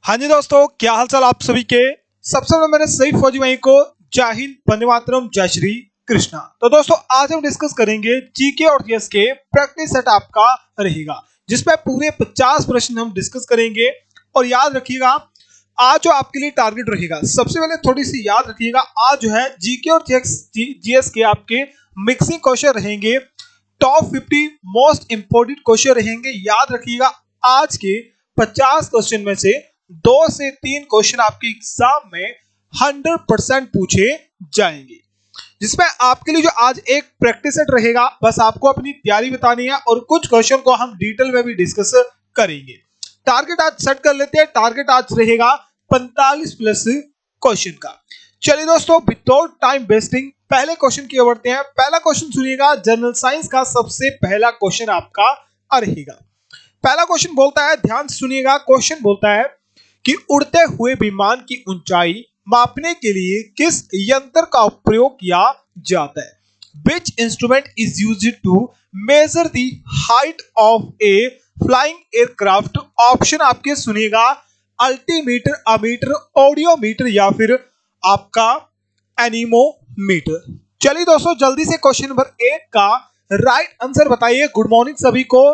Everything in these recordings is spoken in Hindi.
हाँ जी दोस्तों, क्या हाल चाल आप सभी के। सबसे पहले मेरे सही फौजी भाई को जय हिंद, वंदे मातरम, जय श्री कृष्णा। तो दोस्तों आज हम डिस्कस करेंगे जीके और जीएस के प्रैक्टिस सेट आपका रहेगा, जिसमें पूरे 50 प्रश्न हम डिस्कस करेंगे। और याद रखिएगा आज जो आपके लिए टारगेट रहेगा, सबसे पहले थोड़ी सी याद रखिएगा, आज जो है जीके और जीएस के आपके मिक्सिंग क्वेश्चन रहेंगे। टॉप 50 मोस्ट इंपोर्टेंट क्वेश्चन रहेंगे। याद रखिएगा आज के 50 क्वेश्चन में से 2 से 3 क्वेश्चन आपके एग्जाम में 100% पूछे जाएंगे, जिसमें आपके लिए जो आज एक प्रैक्टिस सेट रहेगा। बस आपको अपनी तैयारी बतानी है और कुछ क्वेश्चन को हम डिटेल में भी डिस्कस करेंगे। टारगेट आज सेट कर लेते हैं। टारगेट आज रहेगा 45 प्लस क्वेश्चन का। चलिए दोस्तों, विदाउट टाइम वेस्टिंग पहले क्वेश्चन की ओर बढ़ते हैं। पहला क्वेश्चन सुनिएगा, जनरल साइंस का सबसे पहला क्वेश्चन आपका रहेगा। पहला क्वेश्चन बोलता है, ध्यान से सुनिएगा, क्वेश्चन बोलता है कि उड़ते हुए विमान की ऊंचाई मापने के लिए किस यंत्र का प्रयोग किया जाता है? Which instrument is used to measure the height of a flying aircraft? Option आपके सुनिएगा, अल्टीमीटर, अमीटर, ऑडियोमीटर या फिर आपका एनीमोमीटर। चलिए दोस्तों, जल्दी से क्वेश्चन नंबर 1 का राइट आंसर बताइए। गुड मॉर्निंग सभी को।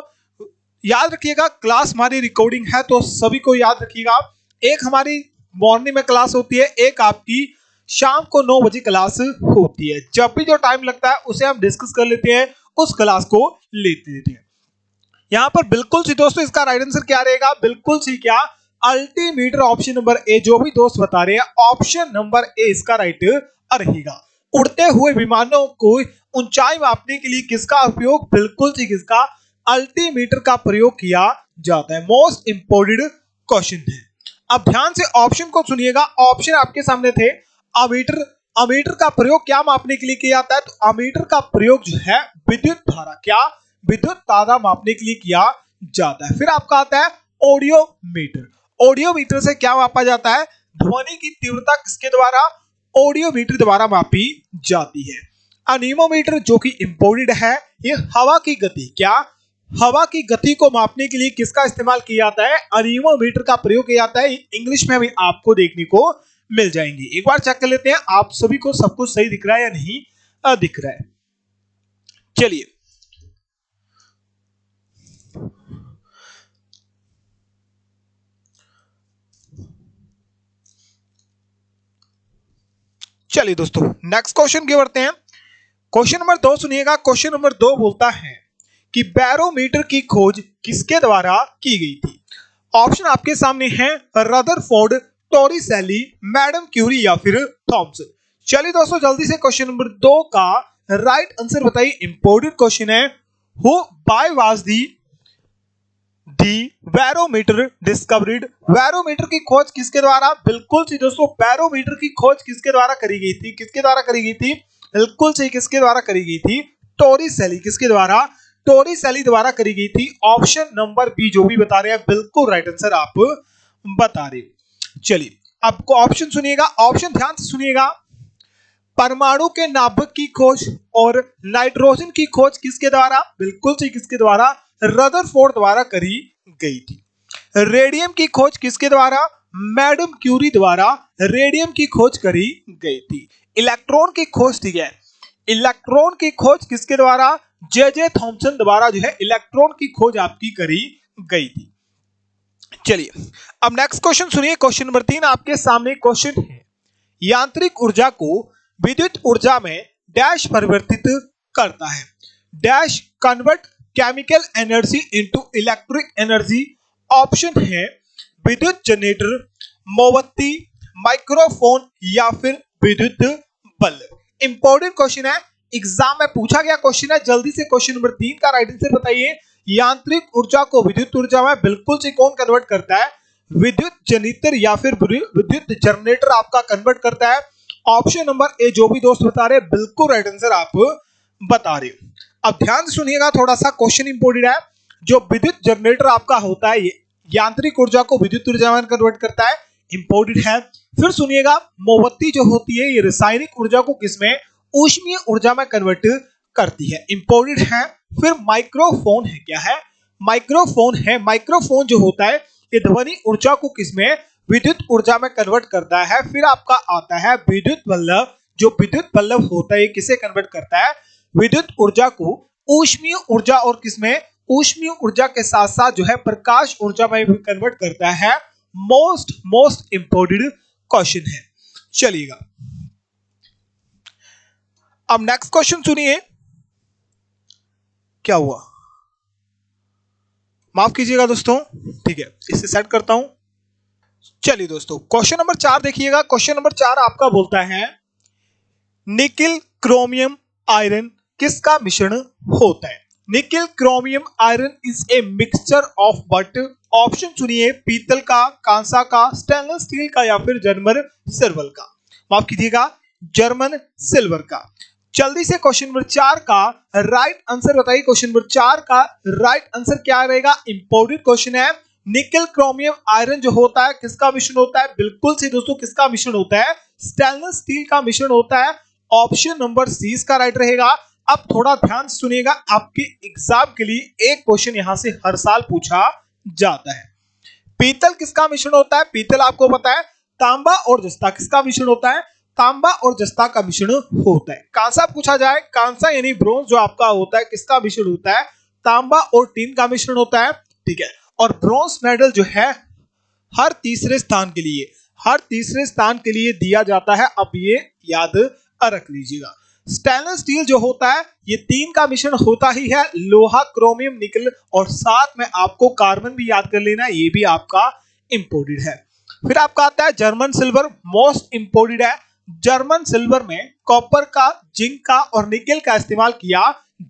याद रखिएगा क्लास हमारी रिकॉर्डिंग है, तो सभी को याद रखिएगा, एक हमारी मॉर्निंग में क्लास होती है, एक आपकी शाम को 9 बजे क्लास होती है। जब भी जो टाइम लगता है उसे हम डिस्कस कर लेते हैं, उस क्लास को लेते हैं। यहां पर बिल्कुल सी दोस्तों इसका राइट आंसर क्या रहेगा? बिल्कुल सी क्या? अल्टीमीटर, ऑप्शन नंबर ए। जो भी दोस्त बता रहे हैं ऑप्शन नंबर ए इसका राइट रहेगा। उड़ते हुए विमानों को ऊंचाई मापने के लिए किसका उपयोग? बिल्कुल सी किसका? अल्टीमीटर का प्रयोग किया जाता है। मोस्ट इंपोर्टेंट क्वेश्चन है। अब ध्यान से ऑप्शन को सुनिएगा। ऑप्शन आपके सामने थे, अमीटर। अमीटर का प्रयोग क्या मापने के लिए किया जाता है? तो अमीटर का प्रयोग जो है विद्युत धारा, क्या? विद्युत धारा मापने के लिए किया जाता है। फिर आपका आता है ऑडियोमीटर। ऑडियोमीटर से क्या मापा जाता है? ध्वनि की तीव्रता किसके द्वारा? ऑडियोमीटर द्वारा मापी जाती है। एनीमोमीटर जो कि इंपोर्टेड है, ये हवा की गति, क्या? हवा की गति को मापने के लिए किसका इस्तेमाल किया जाता है? एनीमोमीटर का प्रयोग किया जाता है। इंग्लिश में भी आपको देखने को मिल जाएंगे। एक बार चेक कर लेते हैं आप सभी को सब कुछ सही दिख रहा है या नहीं दिख रहा है। चलिए चलिए दोस्तों, नेक्स्ट क्वेश्चन की बढ़ते हैं। क्वेश्चन नंबर 2 सुनिएगा। क्वेश्चन नंबर 2 बोलता है कि बैरोमीटर की खोज किसके द्वारा की गई थी? ऑप्शन आपके सामने है, रदरफोर्ड, टॉरिसेली, मैडम क्यूरी या फिर थॉमसन। चलिए दोस्तों, जल्दी से क्वेश्चन नंबर 2 का राइट आंसर बताइए। इंपोर्टेंट क्वेश्चन है, who by was the barometer discovered? Barometer की खोज किसके द्वारा? बिल्कुल सी दोस्तों, बैरोमीटर की खोज किसके द्वारा करी गई थी? किसके द्वारा करी गई थी? बिल्कुल सही, किसके द्वारा करी गई थी? टॉरिसेली। किसके द्वारा? टॉरिसेली द्वारा करी गई थी। ऑप्शन नंबर बी जो भी बता रहे हैं बिल्कुल राइट आंसर आप बता रहे हो। चलिए आपको ऑप्शन सुनिएगा, ऑप्शन ध्यान से सुनिएगा। परमाणु के नाभिक की खोज और नाइट्रोजन की खोज किसके द्वारा? बिल्कुल सही, किसके द्वारा? रदरफोर्ड द्वारा करी गई थी। रेडियम की खोज किसके द्वारा? मैडम क्यूरी द्वारा रेडियम की खोज करी गई थी। इलेक्ट्रॉन की खोज, ठीक है, इलेक्ट्रॉन की खोज किसके द्वारा? जे थॉमसन द्वारा जो है इलेक्ट्रॉन की खोज आपकी करी गई थी। चलिए अब नेक्स्ट क्वेश्चन सुनिए। क्वेश्चन नंबर 3 आपके सामने क्वेश्चन है, यांत्रिक ऊर्जा को विद्युत ऊर्जा में डैश परिवर्तित करता है? Dash convert chemical energy into electric energy. Option है विद्युत जनरेटर, मोमबत्ती, माइक्रोफोन या फिर विद्युत बल्ब। इंपॉर्टेंट क्वेश्चन है, एग्जाम में पूछा गया क्वेश्चन है। जल्दी से क्वेश्चन नंबर 3 का राइट आंसर बताइए। यांत्रिक ऊर्जा को विद्युत ऊर्जा में बिल्कुल से कौन कन्वर्ट करता है? विद्युत जनरेटर या फिर विद्युत जनरेटर आपका कन्वर्ट करता है। ऑप्शन नंबर ए जो भी दोस्त बता रहे हैं बिल्कुल राइट आंसर आप बता रहे हो। अब ध्यान से सुनिएगा, थोड़ा सा क्वेश्चन इंपोर्टेंट है। जो विद्युत जनरेटर आपका होता है, ये यांत्रिक ऊर्जा को विद्युत ऊर्जा में कन्वर्ट करता है। इंपोर्टेंट है। फिर सुनिएगा, मोमबत्ती जो होती है ये रासायनिक ऊर्जा को किसमें? ऊष्मीय ऊर्जा में कन्वर्ट करती है। इंपोर्टेंट है। फिर माइक्रोफोन है, क्या है? माइक्रोफोन है। माइक्रोफोन जो होता है ये ध्वनि ऊर्जा को किसमें? विद्युत ऊर्जा में कन्वर्ट करता है। फिर आपका आता है विद्युत बल्ब। जो विद्युत बल्ब होता है किसे कन्वर्ट करता है? विद्युत ऊर्जा को ऊष्मीय ऊर्जा और किसमें? ऊष्मीय ऊर्जा के साथ साथ जो है प्रकाश ऊर्जा में भी कन्वर्ट करता है। मोस्ट इंपोर्टेंट क्वेश्चन है। चलिएगा अब नेक्स्ट क्वेश्चन सुनिए। क्या हुआ? माफ कीजिएगा दोस्तों, ठीक है, इसे सेट करता हूं। चलिए दोस्तों क्वेश्चन नंबर 4 देखिएगा। क्वेश्चन नंबर 4 आपका बोलता है निकिल क्रोमियम आयरन किसका मिश्रण होता है? Nickel chromium iron is a mixture of but. Option सुनिए, पीतल का, कांसा का, स्टेनलेस स्टील का या फिर जर्मन सिल्वर का। माफ कीजिएगा, जर्मन सिल्वर का। जल्दी से क्वेश्चन नंबर 4 का राइट आंसर बताइए। क्वेश्चन नंबर 4 का राइट आंसर क्या रहेगा? इंपॉर्टेंट क्वेश्चन है। निकल क्रोमियम आयरन जो होता है किसका मिश्रण होता है? बिल्कुल से दोस्तों किसका मिश्रण होता है? स्टेनलेस स्टील का मिश्रण होता है। ऑप्शन नंबर सी इसका राइट रहेगा। अब थोड़ा ध्यान सुनिएगा, आपके एग्जाम के लिए एक क्वेश्चन यहां से हर साल पूछा जाता है। पीतल किसका मिश्रण होता है? पीतल आपको पता है। तांबा और जस्ता किसका मिश्रण होता है? तांबा और जस्ता का मिश्रण होता है। कांसा पूछा जाए, कांसा यानी ब्रोंज जो आपका होता है किसका मिश्रण होता है? तांबा और टीन का मिश्रण होता है, ठीक है। और ब्रोंज मेडल जो है हर तीसरे स्थान के लिए दिया जाता है। अब ये याद रख लीजिएगा। स्टेनलेस स्टील जो होता है ये 3 का मिश्रण होता ही है, लोहा, क्रोमियम, निकल, और साथ में आपको कार्बन भी याद कर लेना, ये भी आपका इंपोर्टेड है। फिर आपका आता है जर्मन सिल्वर, मोस्ट इंपोर्टेड है। जर्मन सिल्वर में कॉपर का, जिंक का और निकल का इस्तेमाल किया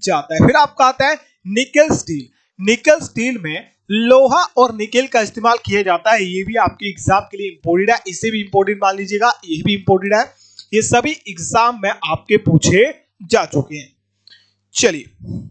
जाता है। फिर आपका आता है निकल स्टील। निकल स्टील में लोहा और निकल का इस्तेमाल किया जाता है। ये भी आपके एग्जाम के लिए इंपोर्टेंट है। इसे भी इंपोर्टेंट मान लीजिएगा, ये भी इंपोर्टेंट है। ये सभी एग्जाम में आपके पूछे जा चुके हैं। चलिए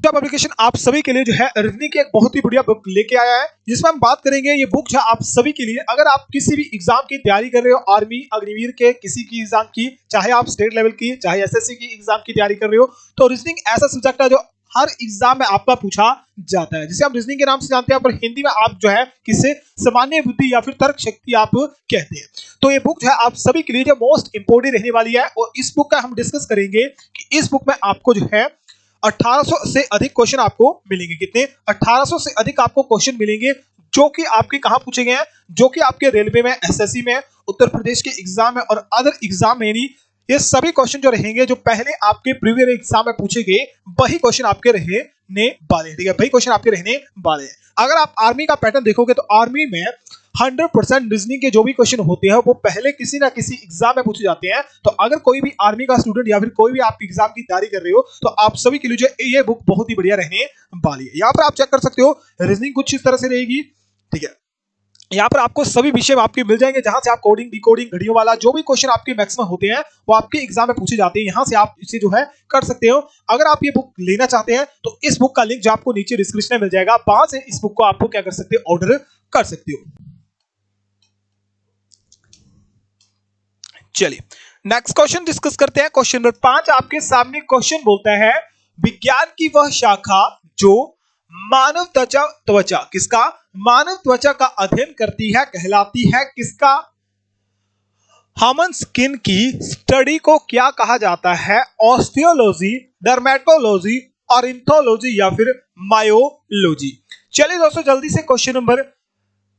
पब्लिकेशन आप सभी के लिए जो है रीजनिंग की एक बहुत ही बढ़िया बुक लेके आया है, जिसमें हम बात करेंगे। ये बुक जो आप सभी के लिए, अगर आप किसी भी एग्जाम की तैयारी कर रहे हो, आर्मी, अग्निवीर के किसी की एग्जाम की, चाहे आप स्टेट लेवल की, चाहे एसएससी की एग्जाम की तैयारी कर रहे हो, तो रीजनिंग ऐसा सब्जेक्ट है जो हर एग्जाम में आपका पूछा जाता है। जिसे हम रीजनिंग के नाम से जानते हैं, पर हिंदी में आप जो है किसे सामान्य बुद्धि या फिर तर्क शक्ति आप कहते हैं। तो ये बुक जो है आप सभी के लिए जो मोस्ट इंपोर्टेंट रहने वाली है, और इस बुक का हम डिस्कस करेंगे कि इस बुक में आपको जो है 1800 से अधिक क्वेश्चन आपको मिलेंगे। कितने? 1800 से अधिक आपको क्वेश्चन मिलेंगे, जो कि आपके कहां पूछे गए हैं? जो कि आपके रेलवे में, एसएससी में, उत्तर प्रदेश के एग्जाम में और अदर एग्जाम में। ये सभी क्वेश्चन जो रहेंगे जो पहले आपके प्रीवियस एग्जाम में पूछे गए, वही क्वेश्चन आपके रहने वाले हैं, ठीक है, वही क्वेश्चन आपके रहने वाले हैं। अगर आप आर्मी का पैटर्न देखोगे तो आर्मी में 100% रीजनिंग के जो भी क्वेश्चन होते हैं वो पहले किसी ना किसी एग्जाम में पूछे जाते हैं। तो अगर कोई भी आर्मी का स्टूडेंट या फिर कोई भी आप एग्जाम की तैयारी कर रहे हो, तो आप सभी के लिए जो ये बुक बहुत ही बढ़िया रहने वाली है। यहाँ पर आप चेक कर सकते हो रीजनिंग कुछ इस तरह से रहेगी, ठीक है। यहाँ पर आपको सभी विषय आपके मिल जाएंगे, जहां से आप कोडिंग, डिकोडिंग, घड़ियों वाला जो भी क्वेश्चन आपके मैक्सिमम होते हैं वो आपके एग्जाम में पूछे जाते हैं। यहाँ से आप इसे जो है कर सकते हो। अगर आप ये बुक लेना चाहते हैं तो इस बुक का लिंक जो आपको नीचे डिस्क्रिप्शन में मिल जाएगा, वहां से इस बुक को आपको क्या कर सकते हो, ऑर्डर कर सकते हो। चलिए नेक्स्ट क्वेश्चन डिस्कस करते हैं। क्वेश्चन नंबर 5 आपके सामने क्वेश्चन बोलता है विज्ञान की वह शाखा जो मानव त्वचा किसका? मानव त्वचा का अध्ययन करती है कहलाती है किसका? ह्यूमन स्किन की स्टडी को क्या कहा जाता है? ऑस्टियोलॉजी, डर्मेटोलॉजी, ऑरिंथोलॉजी या फिर मायोलॉजी। चलिए दोस्तों जल्दी से क्वेश्चन नंबर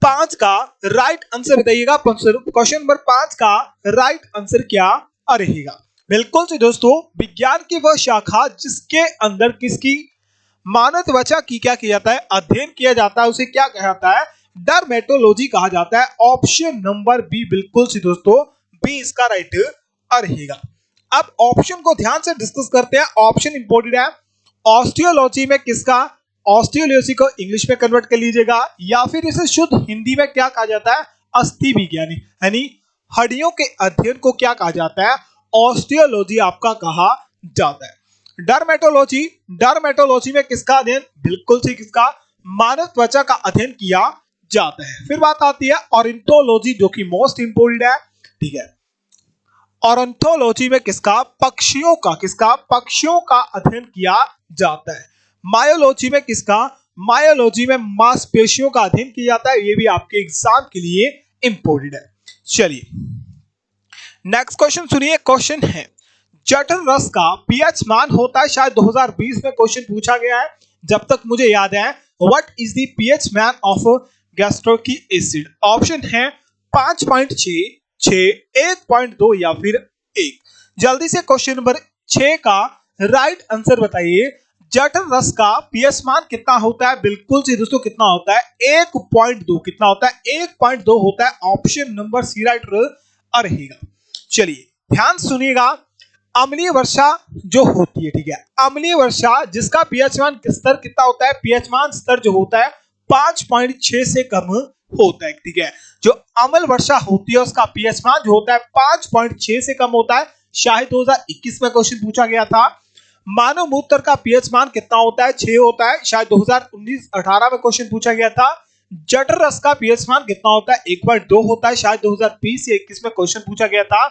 5 का राइट आंसर बताइएगा। क्वेश्चन नंबर 5 का राइट आंसर क्या रहेगा? बिल्कुल से दोस्तों, विज्ञान की वह शाखा जिसके अंदर किसकी? मानव त्वचा की क्या किया जाता है? अध्ययन किया जाता है, उसे क्या कहा जाता है? डर्मेटोलॉजी कहा जाता है। ऑप्शन नंबर बी, बिल्कुल से दोस्तों बी इसका राइट रहेगा। अब ऑप्शन को ध्यान से डिस्कस करते हैं। ऑप्शन इंपोर्टेंट है। ऑस्टियोलॉजी में किसका? ऑस्टियोलॉजी को इंग्लिश में कन्वर्ट कर लीजिएगा, या फिर इसे शुद्ध हिंदी में क्या कहा जाता है? अस्थि विज्ञानी, यानी हड्डियों के अध्ययन को क्या कहा जाता है? ऑस्टियोलॉजी आपका कहा जाता है। डर्मेटोलॉजी, डर्मेटोलॉजी में किसका अध्ययन? बिल्कुल से किसका? मानव त्वचा का अध्ययन किया जाता है। फिर बात आती है ऑरिंथोलॉजी, जो कि मोस्ट इंपोर्टेंट है, ठीक है। ऑरिंथोलॉजी में किसका? पक्षियों का, किसका? पक्षियों का अध्ययन किया जाता है। मायोलॉजी में किसका? मायोलॉजी में मांसपेशियों का अध्ययन किया जाता है। ये भी आपके एग्जाम के लिए इंपोर्टेंट है। चलिए नेक्स्ट क्वेश्चन सुनिए। क्वेश्चन है जठर रस का पीएच मान होता है, शायद 2020 में क्वेश्चन पूछा गया है जब तक मुझे याद है। व्हाट इज द पीएच मान ऑफ गैस्ट्रिक एसिड? ऑप्शन है 5.6, 6, 1.2 या फिर 1। जल्दी से क्वेश्चन नंबर 6 का राइट आंसर बताइए। जठर रस का पीएच मान कितना होता है? बिल्कुल जी दोस्तों, कितना होता है? 1.2। कितना होता है? 1.2 होता है। ऑप्शन नंबर सी राइट रहेगा। चलिए ध्यान सुनिएगा। अम्लीय वर्षा जो होती है, ठीक है, अम्लीय वर्षा जिसका पीएच मान स्तर कितना होता है? पीएच मान स्तर जो होता है 5.6 से कम होता है, ठीक है। जो अम्ल वर्षा होती है उसका पीएच मान जो होता है 5.6 से कम होता है। शायद 2021 में क्वेश्चन पूछा गया था। मानव मूत्र का पीएच मान कितना होता है? 6 होता है। शायद 2019-18 में क्वेश्चन पूछा गया था। जठर रस का पीएच मान कितना होता है? 1.2 होता है। शायद 2020 या 21 में क्वेश्चन पूछा गया था।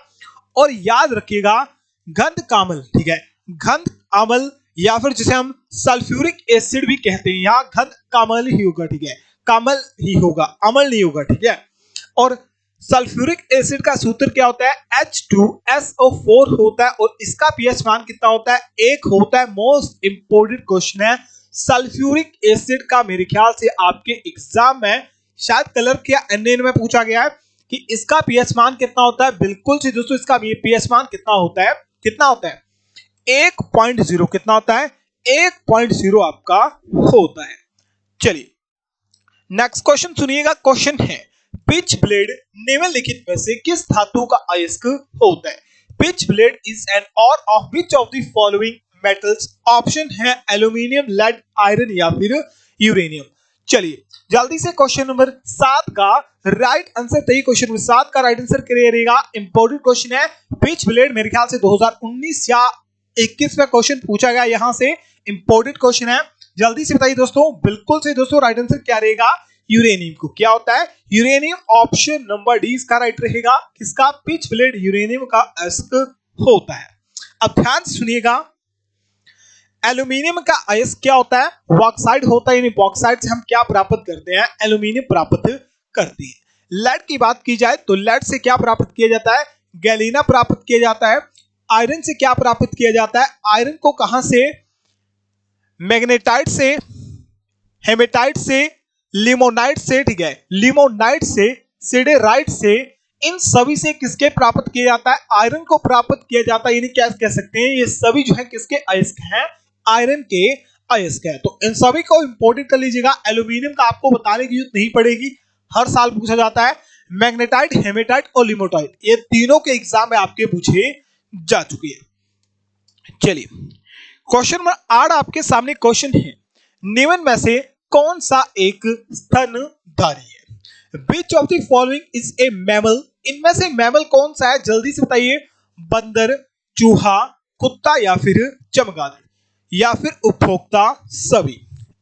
और याद रखिएगा गंध कामल, ठीक है, गंध अम्ल या फिर जिसे हम सल्फ्यूरिक एसिड भी कहते हैं, यहाँ गंध कामल ही होगा, ठीक है, कामल ही होगा, अम्ल नहीं होगा, ठीक है। और सल्फ्यूरिक एसिड का सूत्र क्या होता है? H2SO4 होता है। और इसका पीएच मान कितना होता है? 1 होता है। मोस्ट इंपोर्टेंट क्वेश्चन है सल्फ्यूरिक एसिड का, मेरे ख्याल से आपके एग्जाम में शायद कलर या एनएन में पूछा गया है कि इसका पीएच मान कितना होता है। बिल्कुल जी दोस्तों, इसका पीएच मान कितना होता है? कितना होता है? 1.0। कितना होता है? 1.0 आपका होता है। चलिए नेक्स्ट क्वेश्चन सुनिएगा। क्वेश्चन है पिच ब्लेड निम्नलिखित में से किस धातु का अयस्क होता है? Pitch blade is an or of which of the following metals? Option है एल्यूमिनियम, लेड, आयरन या फिर यूरेनियम। चलिए जल्दी से क्वेश्चन नंबर 7 का राइट आंसर बताइए। क्वेश्चन नंबर 7 का राइट आंसर क्या रहेगा? इंपॉर्टेंट क्वेश्चन है। पिच ब्लेड मेरे ख्याल से 2019 या 21 में क्वेश्चन पूछा गया, यहां से इंपॉर्टेंट क्वेश्चन है। जल्दी से बताइए दोस्तों। बिल्कुल से दोस्तों राइट आंसर क्या रहेगा? यूरेनियम को। क्या होता है? यूरेनियम। ऑप्शन नंबर डी इसका राइट रहेगा। किसका? पिच ब्लेड यूरेनियम का अयस्क होता है। अब ध्यान से सुनिएगा। एल्यूमिनियम का अयस्क क्या होता है? बॉक्साइड होता है। यानी बॉक्साइड से हम क्या प्राप्त करते हैं? एल्यूमिनियम प्राप्त करते हैं। लेड की बात की जाए तो लेड से क्या प्राप्त किया जाता है? गैलिना प्राप्त किया जाता है। आयरन से क्या प्राप्त किया जाता है? आयरन को कहां से? मैग्नेटाइट से, हेमेटाइट से, लिमोनाइट से, ठीक है, लिमोनाइट से, सिडेराइट से, इन सभी से किसके प्राप्त किया जाता है? आयरन को प्राप्त किया जाता है। यानी क्या कह सकते हैं? ये सभी जो है किसके अयस्क हैं? आयरन के अयस्क है। तो इन सभी को इंपोर्टेंट कर लीजिएगा। एल्यूमिनियम का आपको बताने की जरूरत नहीं पड़ेगी, हर साल पूछा जाता है। मैग्नेटाइट, हेमेटाइट और लिमोटाइट, ये तीनों के एग्जाम में आपके पूछे जा चुके हैं। चलिए क्वेश्चन नंबर 8 आपके सामने क्वेश्चन है। निम्न में से कौन सा एक स्तनधारी है? Which of the following is a mammal? इनमें से मैमल कौन सा है? जल्दी से बताइए। बंदर, चूहा, कुत्ता या फिर चमगादड़ या फिर उपभोक्ता सभी।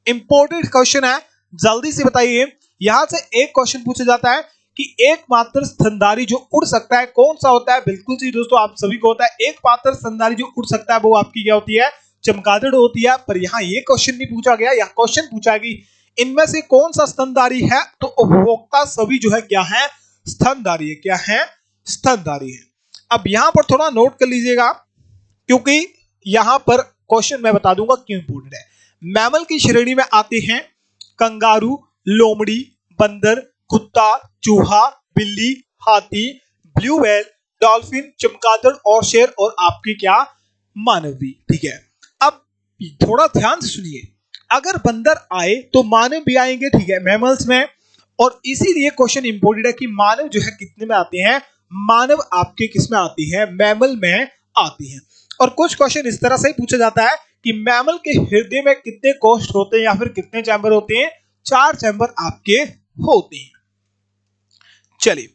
इंपॉर्टेंट क्वेश्चन है, जल्दी से बताइए। यहां से एक क्वेश्चन पूछा जाता है कि एकमात्र स्तनधारी जो उड़ सकता है कौन सा होता है? बिल्कुल जी दोस्तों, आप सभी को होता है। एकमात्र स्तनधारी जो उड़ सकता है वो आपकी क्या होती है? चमगादड़ होती है। पर यहाँ ये क्वेश्चन नहीं पूछा गया। यह क्वेश्चन पूछा कि इनमें से कौन सा स्तनधारी है? तो उपभोक्ता सभी जो है क्या है? स्तनधारी है। क्या है? स्तनधारी है। अब यहां पर थोड़ा नोट कर लीजिएगा, क्योंकि यहां पर क्वेश्चन मैं बता दूंगा क्यों इंपोर्टेंट है। मैमल की श्रेणी में आते हैं कंगारू, लोमड़ी, बंदर, कुत्ता, चूहा, बिल्ली, हाथी, ब्लू व्हेल, डॉल्फिन, चमगादड़ और शेर और आपकी क्या? मानव भी। ठीक है, अब थोड़ा ध्यान से सुनिए। अगर बंदर आए तो मानव भी आएंगे, ठीक है, मैमल्स में। और इसीलिए क्वेश्चन इंपोर्टेंट है कि मानव जो है कितने में आते हैं? मानव आपके किस में आती है? मैमल में आती है। और कुछ क्वेश्चन इस तरह से पूछा जाता है कि मैमल के हृदय में कितने कोष्ठ होते हैं या फिर कितने चैम्बर होते हैं? 4 चैम्बर आपके होते हैं। चलिए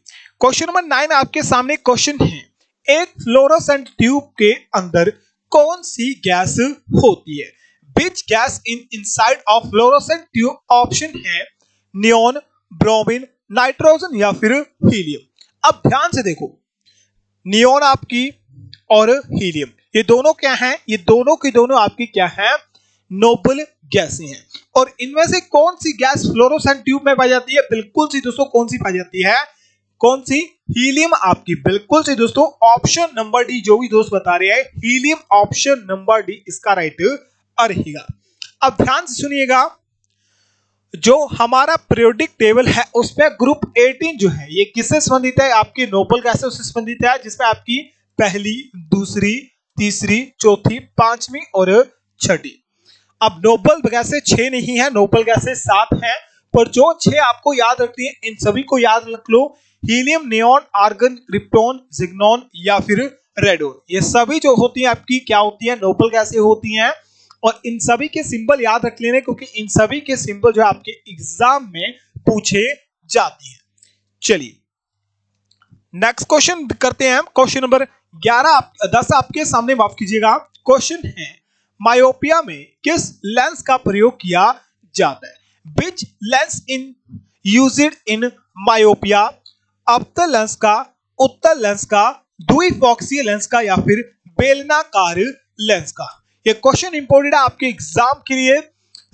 क्वेश्चन नंबर 9 आपके सामने क्वेश्चन है। एक फ्लोरोसेंट ट्यूब के अंदर कौन सी गैस होती है? Which gas inside of fluorescent tube? Option है नियोन, ब्रोमीन, नाइट्रोजन या फिर हीलियम। अब ध्यान से देखो, नियोन आपकी और हीलियम, ये दोनों क्या हैं? ये दोनों की दोनों आपकी क्या हैं? नोबल गैसें हैं। और इनमें से कौन सी गैस फ्लोरोसेंट ट्यूब में पाई जाती है? बिल्कुल सी दोस्तों, कौन सी पाई जाती है? कौन सी? हीलियम आपकी बिल्कुल सही दोस्तों, ऑप्शन नंबर डी जो भी दोस्त बता रहे हैं हीलियम, ऑप्शन नंबर डी इसका राइट रहेगा। अब ध्यान से सुनिएगा, जो हमारा पीरियोडिक टेबल है उसमें ग्रुप 18 जो है ये किससे संबंधित है? आपकी नोबल गैसेस से संबंधित है, जिसमें आपकी पहली, दूसरी, तीसरी, चौथी, पांचवी और छठी। अब नोबल गैसेस 6 नहीं है, नोबल गैसेस 7 है, पर जो 6 आपको याद रखनी है इन सभी को याद रख लो। हीलियम, नियॉन, आर्गन, क्रिप्टॉन, जिग्नॉन या फिर रेडोन, ये सभी जो होती है आपकी क्या होती है? नोबल गैसेस होती हैं। और इन सभी के सिंबल याद रख लेने, क्योंकि इन सभी के सिंबल जो आपके एग्जाम में पूछे जाती हैं। चलिए नेक्स्ट क्वेश्चन करते हैं हम। क्वेश्चन नंबर 10 आपके सामने, माफ कीजिएगा। क्वेश्चन है मायोपिया में किस लेंस का प्रयोग किया जाता है? Which lens in used in myopia? अवतल लेंस का, उत्तल लेंस का, द्विफोक्सीय लेंस का या फिर बेलनाकार लेंस का? ये क्वेश्चन इंपॉर्टेंट है आपके एग्जाम के लिए।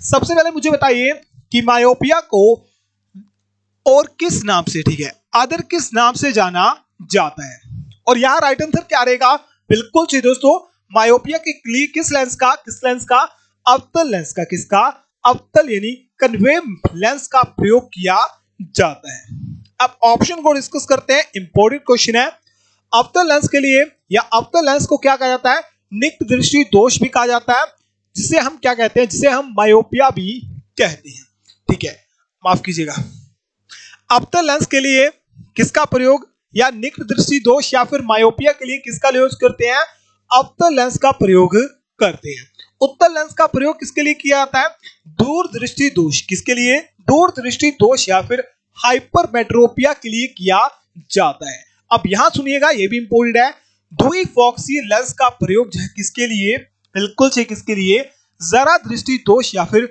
सबसे पहले मुझे बताइए कि मायोपिया को और किस नाम से, ठीक है, अदर किस नाम से जाना जाता है? और यहां राइट आंसर क्या रहेगा? बिल्कुल सही दोस्तों, मायोपिया के लिए किस लेंस का, अवतल लेंस का, किसका? अवतल यानी कन्वेव लेंस का प्रयोग किया जाता है। अब ऑप्शन को डिस्कस करते हैं, इंपॉर्टेंट क्वेश्चन है। अवतल लेंस के लिए या अवतल लेंस को क्या कहा जाता है? निक्त दृष्टि दोष भी कहा जाता है, जिसे हम क्या कहते हैं? जिसे हम मायोपिया भी कहते हैं, ठीक है, माफ कीजिएगा। अवतल लेंस के लिए किसका प्रयोग, या निक्त दृष्टि दोष या फिर मायोपिया के लिए किसका यूज करते हैं? अवतल लेंस का प्रयोग करते हैं। उत्तल लेंस का प्रयोग किसके लिए किया जाता है? दूरदृष्टि दोष, किसके लिए? दूरदृष्टि दोष या फिर हाइपरमेट्रोपिया के लिए किया जाता है। अब यहां सुनिएगा, यह भी इंपॉर्टेंट है, द्विफोक्सीय लेंस का प्रयोग जो है किसके लिए? बिल्कुल से किसके लिए? जरा दृष्टि दोष या फिर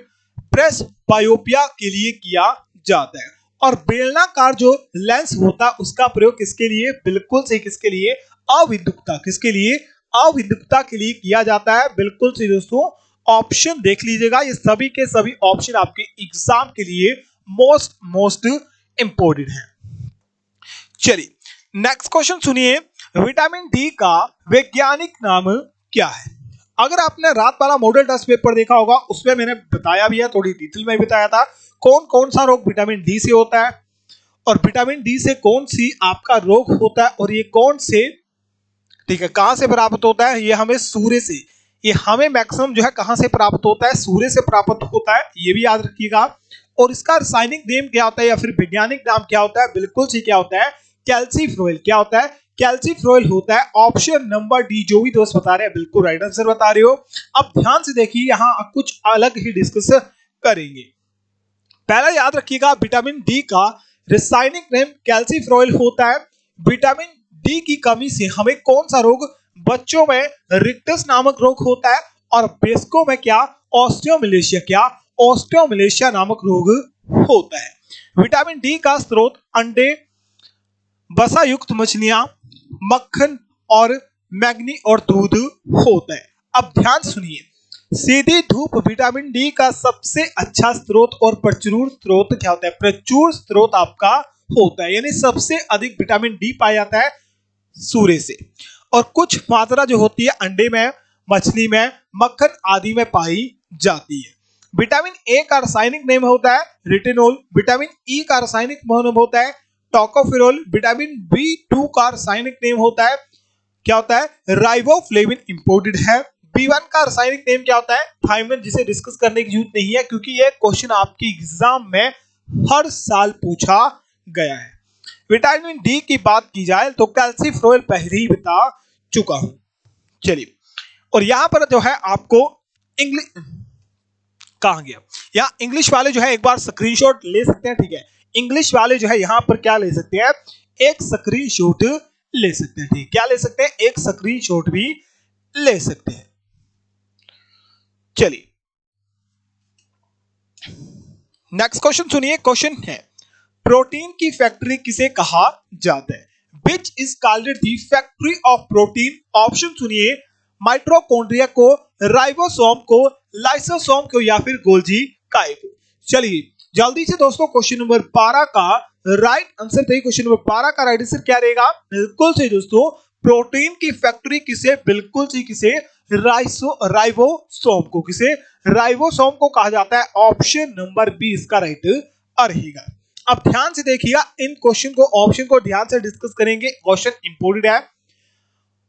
प्रेसबायोपिया के लिए किया जाता है। और बेलनाकार जो लेंस होता है उसका प्रयोग किसके लिए? बिल्कुल से किसके लिए? अविद्युक्ता, किसके लिए? अविद्युक्ता के लिए किया जाता है। बिल्कुल से दोस्तों, ऑप्शन देख लीजिएगा, ये सभी के सभी ऑप्शन आपके एग्जाम के लिए मोस्ट इंपॉर्टेंट है। चलिए नेक्स्ट क्वेश्चन सुनिए, विटामिन डी का वैज्ञानिक नाम क्या है? अगर आपने रात वाला मॉडल टेस्ट पेपर देखा होगा उसमें मैंने बताया भी है, थोड़ी डिटेल में बताया था कौन कौन सा रोग विटामिन डी से होता है और विटामिन डी से कौन सी आपका रोग होता है, और ये कौन से, ठीक है, कहां से प्राप्त होता है? ये हमें सूर्य से, ये हमें मैक्सिमम जो है कहां से प्राप्त होता है? सूर्य से प्राप्त होता है, ये भी याद रखिएगा। और इसका रासायनिक नेम क्या होता है या फिर वैज्ञानिक नाम क्या होता है? बिल्कुल सी क्या होता है? कैल्सीफ्लोरेल। क्या होता है? कैल्सीफ्लोरेल होता है। ऑप्शन नंबर डी जो भी दोस्त बता रहे हैं बिल्कुल राइट आंसर बता रहे हो। अब ध्यान से देखिए, यहां कुछ अलग ही डिस्कस करेंगे। पहला याद रखिएगा, विटामिन डी का रासायनिक नेम कैल्सीफ्लोरेल होता है। विटामिन डी की कमी से हमें कौन सा रोग? बच्चों में रिक्टस नामक रोग होता है, और वयस्कों में क्या? ऑस्टियोमलेशिया, क्या? ऑस्टियोमलेशिया नामक रोग होता है। विटामिन डी का स्रोत अंडे, वसा युक्त मछलियां, मक्खन और मैग्नी और दूध होता है। अब ध्यान सुनिए, सीधी धूप विटामिन डी का सबसे अच्छा स्रोत और प्रचुर स्रोत क्या होता है? प्रचुर स्रोत आपका होता है, यानी सबसे अधिक विटामिन डी पाया जाता है सूर्य से, और कुछ मात्रा जो होती है अंडे में, मछली में, मक्खन आदि में पाई जाती है। विटामिन ए का रासायनिक नेम होता है रेटिनोल। विटामिन ई का रासायनिक नेम होता है टोकोफेरोल। विटामिन बी2 का रासायनिक नेम होता है, क्या होता है? राइबोफ्लेविन। इंपोर्टेड है। बी1 का रासायनिक नेम क्या होता है? थायमिन, जिसे डिस्कस करने की जरूरत नहीं है क्योंकि ये क्वेश्चन आपके एग्जाम में हर साल पूछा गया है। विटामिन डी की बात की जाए तो कैल्सीफ्लोरेल पहले ही बता चुका हूं। चलिए, और यहां पर जो है आपको इंग्लिश, कहां गया, यहां इंग्लिश वाले जो है एक बार स्क्रीनशॉट ले सकते हैं, ठीक है, इंग्लिश वाले जो है यहां पर क्या ले सकते हैं? एक स्क्रीनशॉट ले सकते हैं, ठीक, क्या ले सकते हैं? एक स्क्रीनशॉट भी ले सकते हैं। चलिए नेक्स्ट क्वेश्चन सुनिए। क्वेश्चन है, प्रोटीन की फैक्ट्री किसे कहा जाता है? Which is called the factory of protein? Option सुनिए, माइटोकॉन्ड्रिया को, राइबोसोम को, लाइसोसोम को या फिर गोल्जी काई को। चलिए जल्दी से दोस्तों क्वेश्चन नंबर 12 का राइट आंसर सही। क्वेश्चन नंबर 12 का राइट आंसर क्या रहेगा? बिल्कुल सही दोस्तों, प्रोटीन की फैक्ट्री किसे, बिल्कुल सही, किसे, राइबोसोम को, किसे, राइबोसोम को कहा जाता है। ऑप्शन नंबर बी इसका राइट रहेगा। अब ध्यान से देखिएगा इन क्वेश्चन को, ऑप्शन को ध्यान से डिस्कस करेंगे, क्वेश्चन इंपोर्टेंट है।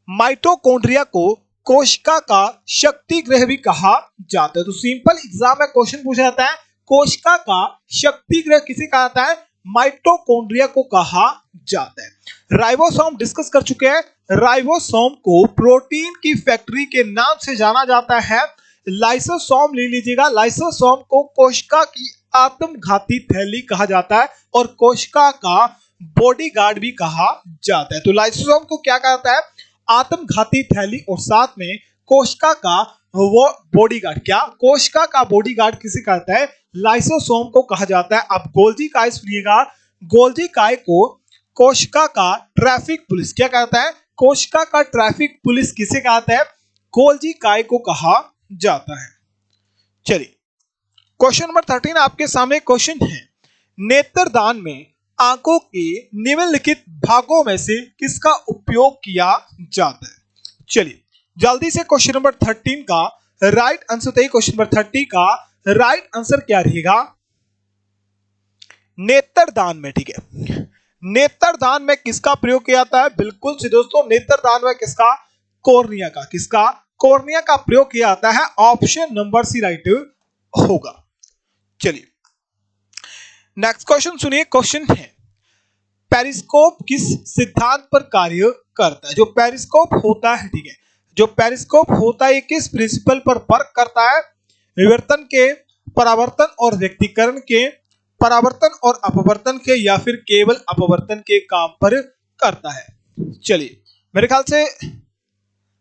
माइटोकॉन्ड्रिया को कोशिका का शक्ति गृह भी कहा जाता है। तो सिंपल एग्जाम में क्वेश्चन पूछा जाता है, कोशिका का शक्ति गृह किसे कहा जाता है? माइटोकॉन्ड्रिया को कहा जाता है। राइबोसोम डिस्कस कर चुके हैं। राइबोसोम को प्रोटीन की फैक्ट्री के नाम से जाना जाता है। लाइसोसोम ले लीजिएगा, लाइसोसोम को कोशिका की आत्मघाती थैली कहा जाता है और कोशिका का बॉडीगार्ड भी कहा जाता है। तो लाइसोसोम को क्या कहा जाता है? आत्मघाती थैली, और साथ में कोशिका का वो बॉडीगार्ड, क्या, कोशिका का बॉडीगार्ड किसे कहता है? लाइसोसोम को कहा जाता है। अब गोल्जी काय सुनिएगा, गोल्जी काय को कोशिका का ट्रैफिक पुलिस क्या कहता है? कोशिका का ट्रैफिक पुलिस किसे कहता है? गोल्जी काय को कहा जाता है। चलिए क्वेश्चन नंबर 13 आपके सामने क्वेश्चन है, नेत्रदान में आंखों के निम्नलिखित भागों में से किसका उपयोग किया जाता है? चलिए जल्दी से क्वेश्चन नंबर 13 का राइट आंसर बताइए। क्वेश्चन नंबर 30 का राइट आंसर क्या रहेगा? नेत्रदान में, ठीक है, नेत्रदान में किसका प्रयोग किया जाता है? बिल्कुल से दोस्तों, नेत्रदान में किसका? कॉर्निया का, किसका? कॉर्निया का प्रयोग किया जाता है। ऑप्शन नंबर सी राइट होगा। चलिए नेक्स्ट क्वेश्चन सुनिए, क्वेश्चन है, पेरिस्कोप किस सिद्धांत पर कार्य करता है? जो पेरिस्कोप होता है, ठीक है, जो पेरिस्कोप होता है ये किस प्रिंसिपल पर वर्क करता है? विवर्तन के, परावर्तन और व्यक्तीकरण के, परावर्तन और अपवर्तन के, या फिर केवल अपवर्तन के काम पर करता है? चलिए मेरे ख्याल से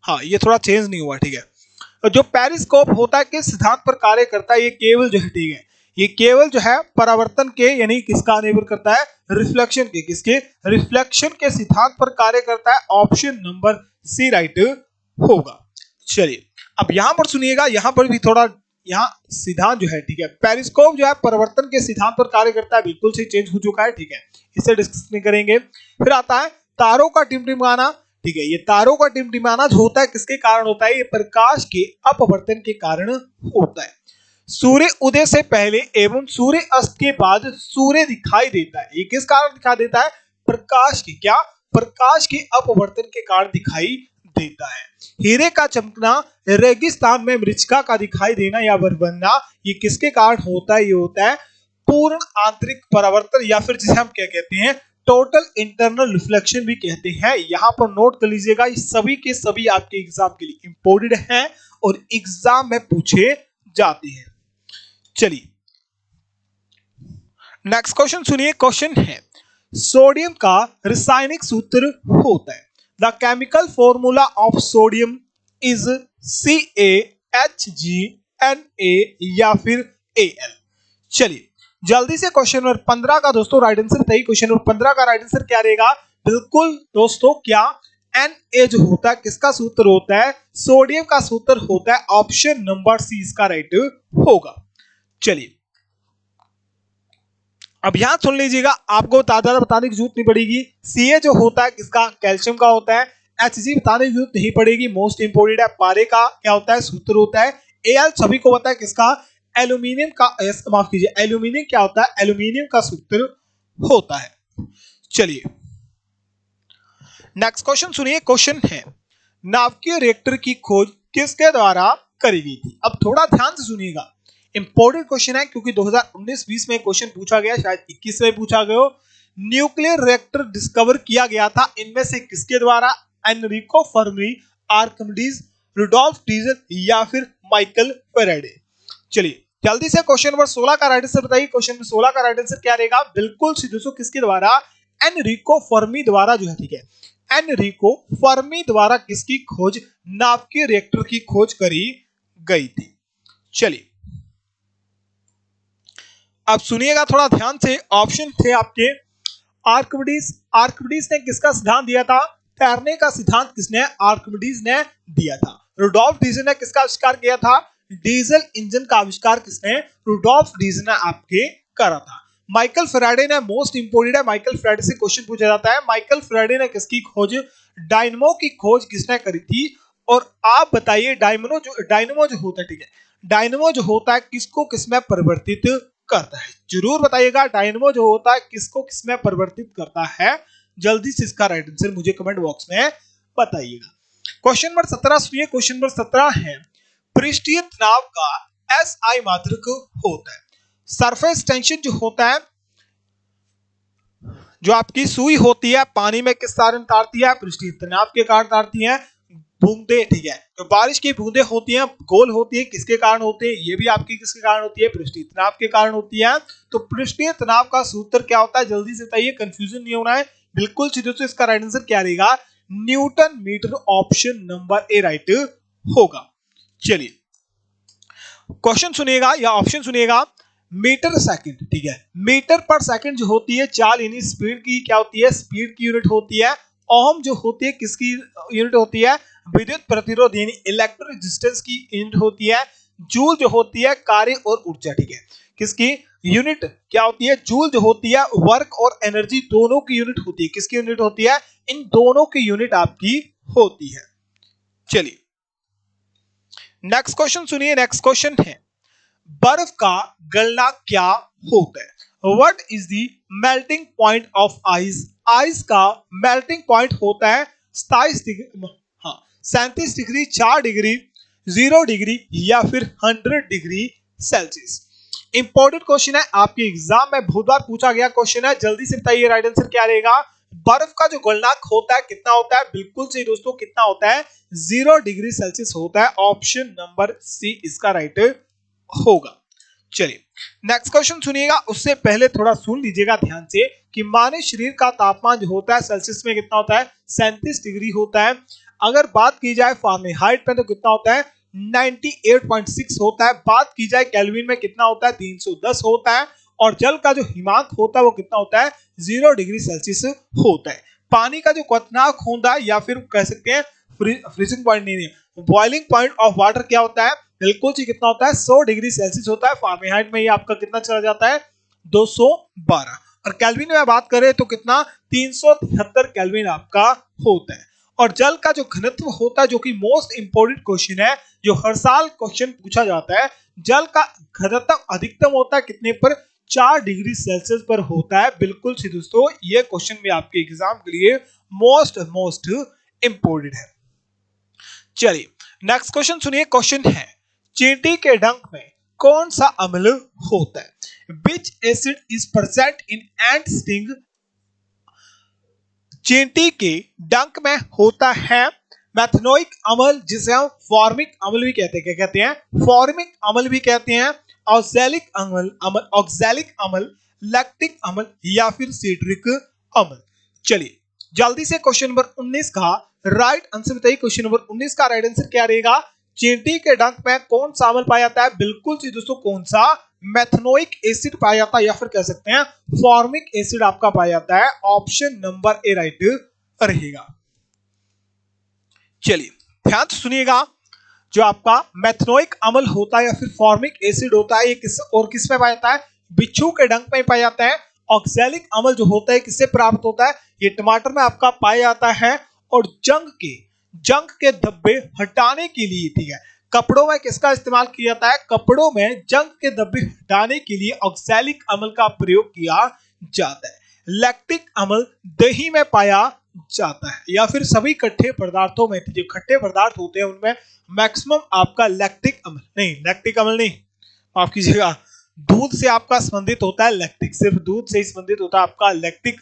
हाँ ये थोड़ा चेंज नहीं हुआ, ठीक है। जो पेरिस्कोप होता है किस सिद्धांत पर कार्य करता है? ये केवल जो है, ठीक है, ये केवल जो है परावर्तन के, यानी किसका निर्भर करता है? रिफ्लेक्शन के, किसके? रिफ्लेक्शन के सिद्धांत पर कार्य करता है। ऑप्शन नंबर सी राइट होगा। चलिए अब यहां पर सुनिएगा, यहां पर भी थोड़ा, यहाँ सिद्धांत जो है, ठीक है, पेरिस्कोप जो है परावर्तन के सिद्धांत पर कार्य करता है, बिल्कुल से चेंज हो चुका है, ठीक है, इसे डिस्कस नहीं करेंगे। फिर आता है तारों का टिमटिमाना, ठीक है, ये तारों का टिमटिमाना जो होता है किसके कारण होता है? ये प्रकाश के अपवर्तन के कारण होता है। सूर्य उदय से पहले एवं सूर्य अस्त के बाद सूर्य दिखाई देता है, ये किस कारण दिखाई देता है? प्रकाश के, क्या, प्रकाश के अपवर्तन के कारण दिखाई देता है। हीरे का चमकना, रेगिस्तान में मृचिका का दिखाई देना या बनना, ये किसके कारण होता है? ये होता है पूर्ण आंतरिक परावर्तन, या फिर जिसे हम क्या कहते हैं? टोटल इंटरनल रिफ्लेक्शन भी कहते हैं। यहां पर नोट कर लीजिएगा, ये सभी के सभी आपके एग्जाम के लिए इंपोर्टेंट हैं और एग्जाम में पूछे जाते हैं। चलिए नेक्स्ट क्वेश्चन सुनिए, क्वेश्चन है, सोडियम का रासायनिक सूत्र होता है। The chemical formula of sodium is CaHgNa या फिर Al। चलिए जल्दी से क्वेश्चन नंबर 15 का दोस्तों राइट आंसर बताइए। क्वेश्चन नंबर 15 का राइट आंसर क्या रहेगा? बिल्कुल दोस्तों, क्या, Na जो होता है किसका सूत्र होता है? सोडियम का सूत्र होता है। ऑप्शन नंबर सी इसका राइट होगा। चलिए अब यहां सुन लीजिएगा, आपको ज्यादा बताने की जरूरत नहीं पड़ेगी। Ca जो होता है किसका? कैल्शियम का होता है। Hg बताने की जरूरत नहीं पड़ेगी, मोस्ट इंपोर्टेंट है। पारे का क्या होता है? सूत्र होता है। Al सभी को पता है किसका? एल्यूमिनियम का, माफ कीजिए, एल्यूमिनियम क्या होता है? एल्यूमिनियम का सूत्र होता है। चलिए नेक्स्ट क्वेश्चन सुनिए, क्वेश्चन है, नाभिकीय रिएक्टर की खोज किसके द्वारा करी गई थी? अब थोड़ा ध्यान से सुनिएगा, इंपॉर्टेंट क्वेश्चन है क्योंकि 2019-20 में क्वेश्चन पूछा गया, शायद 21 में पूछा गया। न्यूक्लियर रिएक्टर डिस्कवर किया गया था इनमें से किसके द्वारा? Enrico Fermi, Archimedes, Rudolf Diesel या फिर माइकल फैराडे। चलिए जल्दी से क्वेश्चन नंबर 16 का राइट आंसर बताइए। क्वेश्चन नंबर 16 का राइट आंसर क्या रहेगा? बिल्कुल सीधे किसके द्वारा? एनरिको फर्मी द्वारा जो है, ठीक है, एनरिको फर्मी द्वारा किसकी खोज? नाभिकीय रिएक्टर की खोज करी गई थी। चलिए अब सुनिएगा थोड़ा ध्यान से, ऑप्शन थे आपके आर्किमिडीज, आर्किमिडीज ने किसका सिद्धांत दिया था? तैरने का सिद्धांत किसने? आर्किमिडीज ने दिया था। रुडोल्फ डीजल ने किसका आविष्कार किया था? डीजल इंजन का आविष्कार किसने? रुडोल्फ डीजल ने आपके करा था। माइकल फैराडे ने, मोस्ट इंपोर्टेंट है, माइकल फैराडे से क्वेश्चन पूछा जाता है, माइकल फैराडे ने किसकी खोज, डायनमो की खोज किसने करी थी। और आप बताइए डायनमो जो होता है, ठीक है, डायनमो जो होता है किसको किसमें परिवर्तित करता है, जरूर बताइएगा डायनमो जो होता है किसको किसमें परिवर्तित करता है। जल्दी से इसका राइट आंसर मुझे कमेंट बॉक्स में बताइएगा। क्वेश्चन नंबर 17 सुनिए, क्वेश्चन नंबर 17 है पृष्ठीय तनाव का SI मात्रक होता है। सरफेस टेंशन जो होता है, जो आपकी सुई होती है पानी में किस कारण तारती है, पृष्ठीय तनाव के कारण तारती है। बूंदे, ठीक है, तो बारिश की बूंदे होती हैं, गोल होती है, किसके कारण होते हैं, ये भी आपकी किसके कारण होती है, पृष्ठीय तनाव के कारण होती है। तो पृष्ठीय तनाव का सूत्र क्या होता है, जल्दी से बताइए, कंफ्यूजन नहीं होना है, बिल्कुल सीधे से इसका राइट आंसर क्या रहेगा, Newton metre, option number A right होगा। चलिए क्वेश्चन सुनिएगा या ऑप्शन सुनिएगा, मीटर सेकंड, ठीक है, मीटर पर सेकंड जो होती है चाल यानी स्पीड की क्या होती है, स्पीड की यूनिट होती है। ओम जो होती है किसकी यूनिट होती है, विद्युत प्रतिरोध यानी इलेक्ट्रिक रेजिस्टेंस की यूनिट होती है। जूल जो होती है कार्य और ऊर्जा, ठीक है, किसकी यूनिट क्या होती है, जूल जो होती है वर्क और एनर्जी दोनों की यूनिट होती है, किसकी यूनिट होती है, इन दोनों की यूनिट आपकी होती है। चलिए नेक्स्ट क्वेश्चन सुनिए, नेक्स्ट क्वेश्चन है बर्फ का गलना क्या होता है, what is the melting point of ice, ice का मेल्टिंग पॉइंट होता है 27 डिग्री, हाँ 37 डिग्री, 4 डिग्री, 0 डिग्री या फिर 100 डिग्री सेल्सियस। इंपॉर्टेंट क्वेश्चन है, आपके एग्जाम में बहुत बार पूछा गया क्वेश्चन है, जल्दी से बताइए राइट आंसर क्या रहेगा। बर्फ का जो गलनांक होता है कितना होता है, बिल्कुल सही दोस्तों, कितना होता है, 0 डिग्री सेल्सियस होता है, ऑप्शन नंबर सी इसका राइट होगा। चलिए नेक्स्ट क्वेश्चन सुनिएगा, उससे पहले थोड़ा सुन लीजिएगा ध्यान से कि मानव शरीर का तापमान जो होता है सेल्सियस में कितना होता है, 37 डिग्री होता है। अगर बात की जाए फारेनहाइट में तो कितना होता है, 98.6 होता है। बात की जाए केल्विन में कितना होता है, 310 होता है। और जल का जो हिमांक होता है वो कितना होता है, 0 डिग्री सेल्सियस होता है। पानी का जो क्वथनांक होता है या फिर कह सकते हैं फ्रीजिंग पॉइंट, नहीं, बॉइलिंग पॉइंट ऑफ वाटर क्या होता है, बिल्कुल जी कितना होता है, 100 डिग्री सेल्सियस होता है। फारेनहाइट में ये आपका कितना चला जाता है, 212। और केल्विन में बात करें तो कितना, 373 केल्विन आपका होता है। और जल का जो घनत्व होता है, जो कि मोस्ट इंपोर्टेंट क्वेश्चन है, जो हर साल क्वेश्चन पूछा जाता है, जल का घनत्व अधिकतम होता है कितने पर, 4 डिग्री सेल्सियस पर होता है। बिल्कुल सी दोस्तों, ये क्वेश्चन भी आपके एग्जाम के लिए मोस्ट इंपोर्टेंट है। चलिए नेक्स्ट क्वेश्चन सुनिए, क्वेश्चन है चींटी के डंक में कौन सा अम्ल होता है, विच acid is present in ant sting. चींटी के डंक में होता है मेथनोइक अम्ल, जिसे हम फॉर्मिक अम्ल भी कहते हैं, क्या कहते हैं, फॉर्मिक अम्ल भी कहते हैं, ऑक्सैलिक अम्ल, लैक्टिक अम्ल या फिर सिट्रिक अम्ल। चलिए जल्दी से क्वेश्चन नंबर 19 का राइट आंसर बताइए। क्वेश्चन नंबर 19 का राइट आंसर क्या रहेगा, चींटी के डंक में कौन सा अम्ल पाया जाता है, बिल्कुल सी दोस्तों, कौन सा, मेथनोइक एसिड पाया जाता है या फिर कह सकते हैं फॉर्मिक एसिड आपका पाया जाता है, ऑप्शन नंबर ए राइट रहेगा। चलिए ध्यान से सुनिएगा, जो आपका मेथनोइक अम्ल होता है या फिर फॉर्मिक एसिड होता है, ये किस और किस में पाया जाता है, बिच्छू के डंक में पाया जाता है। ऑक्सैलिक अम्ल जो होता है किससे प्राप्त होता है, ये टमाटर में आपका पाया जाता है। और जंग के धब्बे हटाने के लिए, ठीक है, कपड़ों में किसका इस्तेमाल किया जाता है, कपड़ों में जंग के धब्बे हटाने के लिए ऑक्सैलिक अम्ल का प्रयोग किया जाता है। लैक्टिक अम्ल दही में पाया जाता है या फिर सभी खट्टे पदार्थों में, जो खट्टे पदार्थ होते हैं उनमें मैक्सिमम आपका लैक्टिक अम्ल नहीं, माफ कीजिएगा, दूध से आपका संबंधित होता है लैक्टिक, सिर्फ दूध से ही संबंधित होता है आपका लैक्टिक।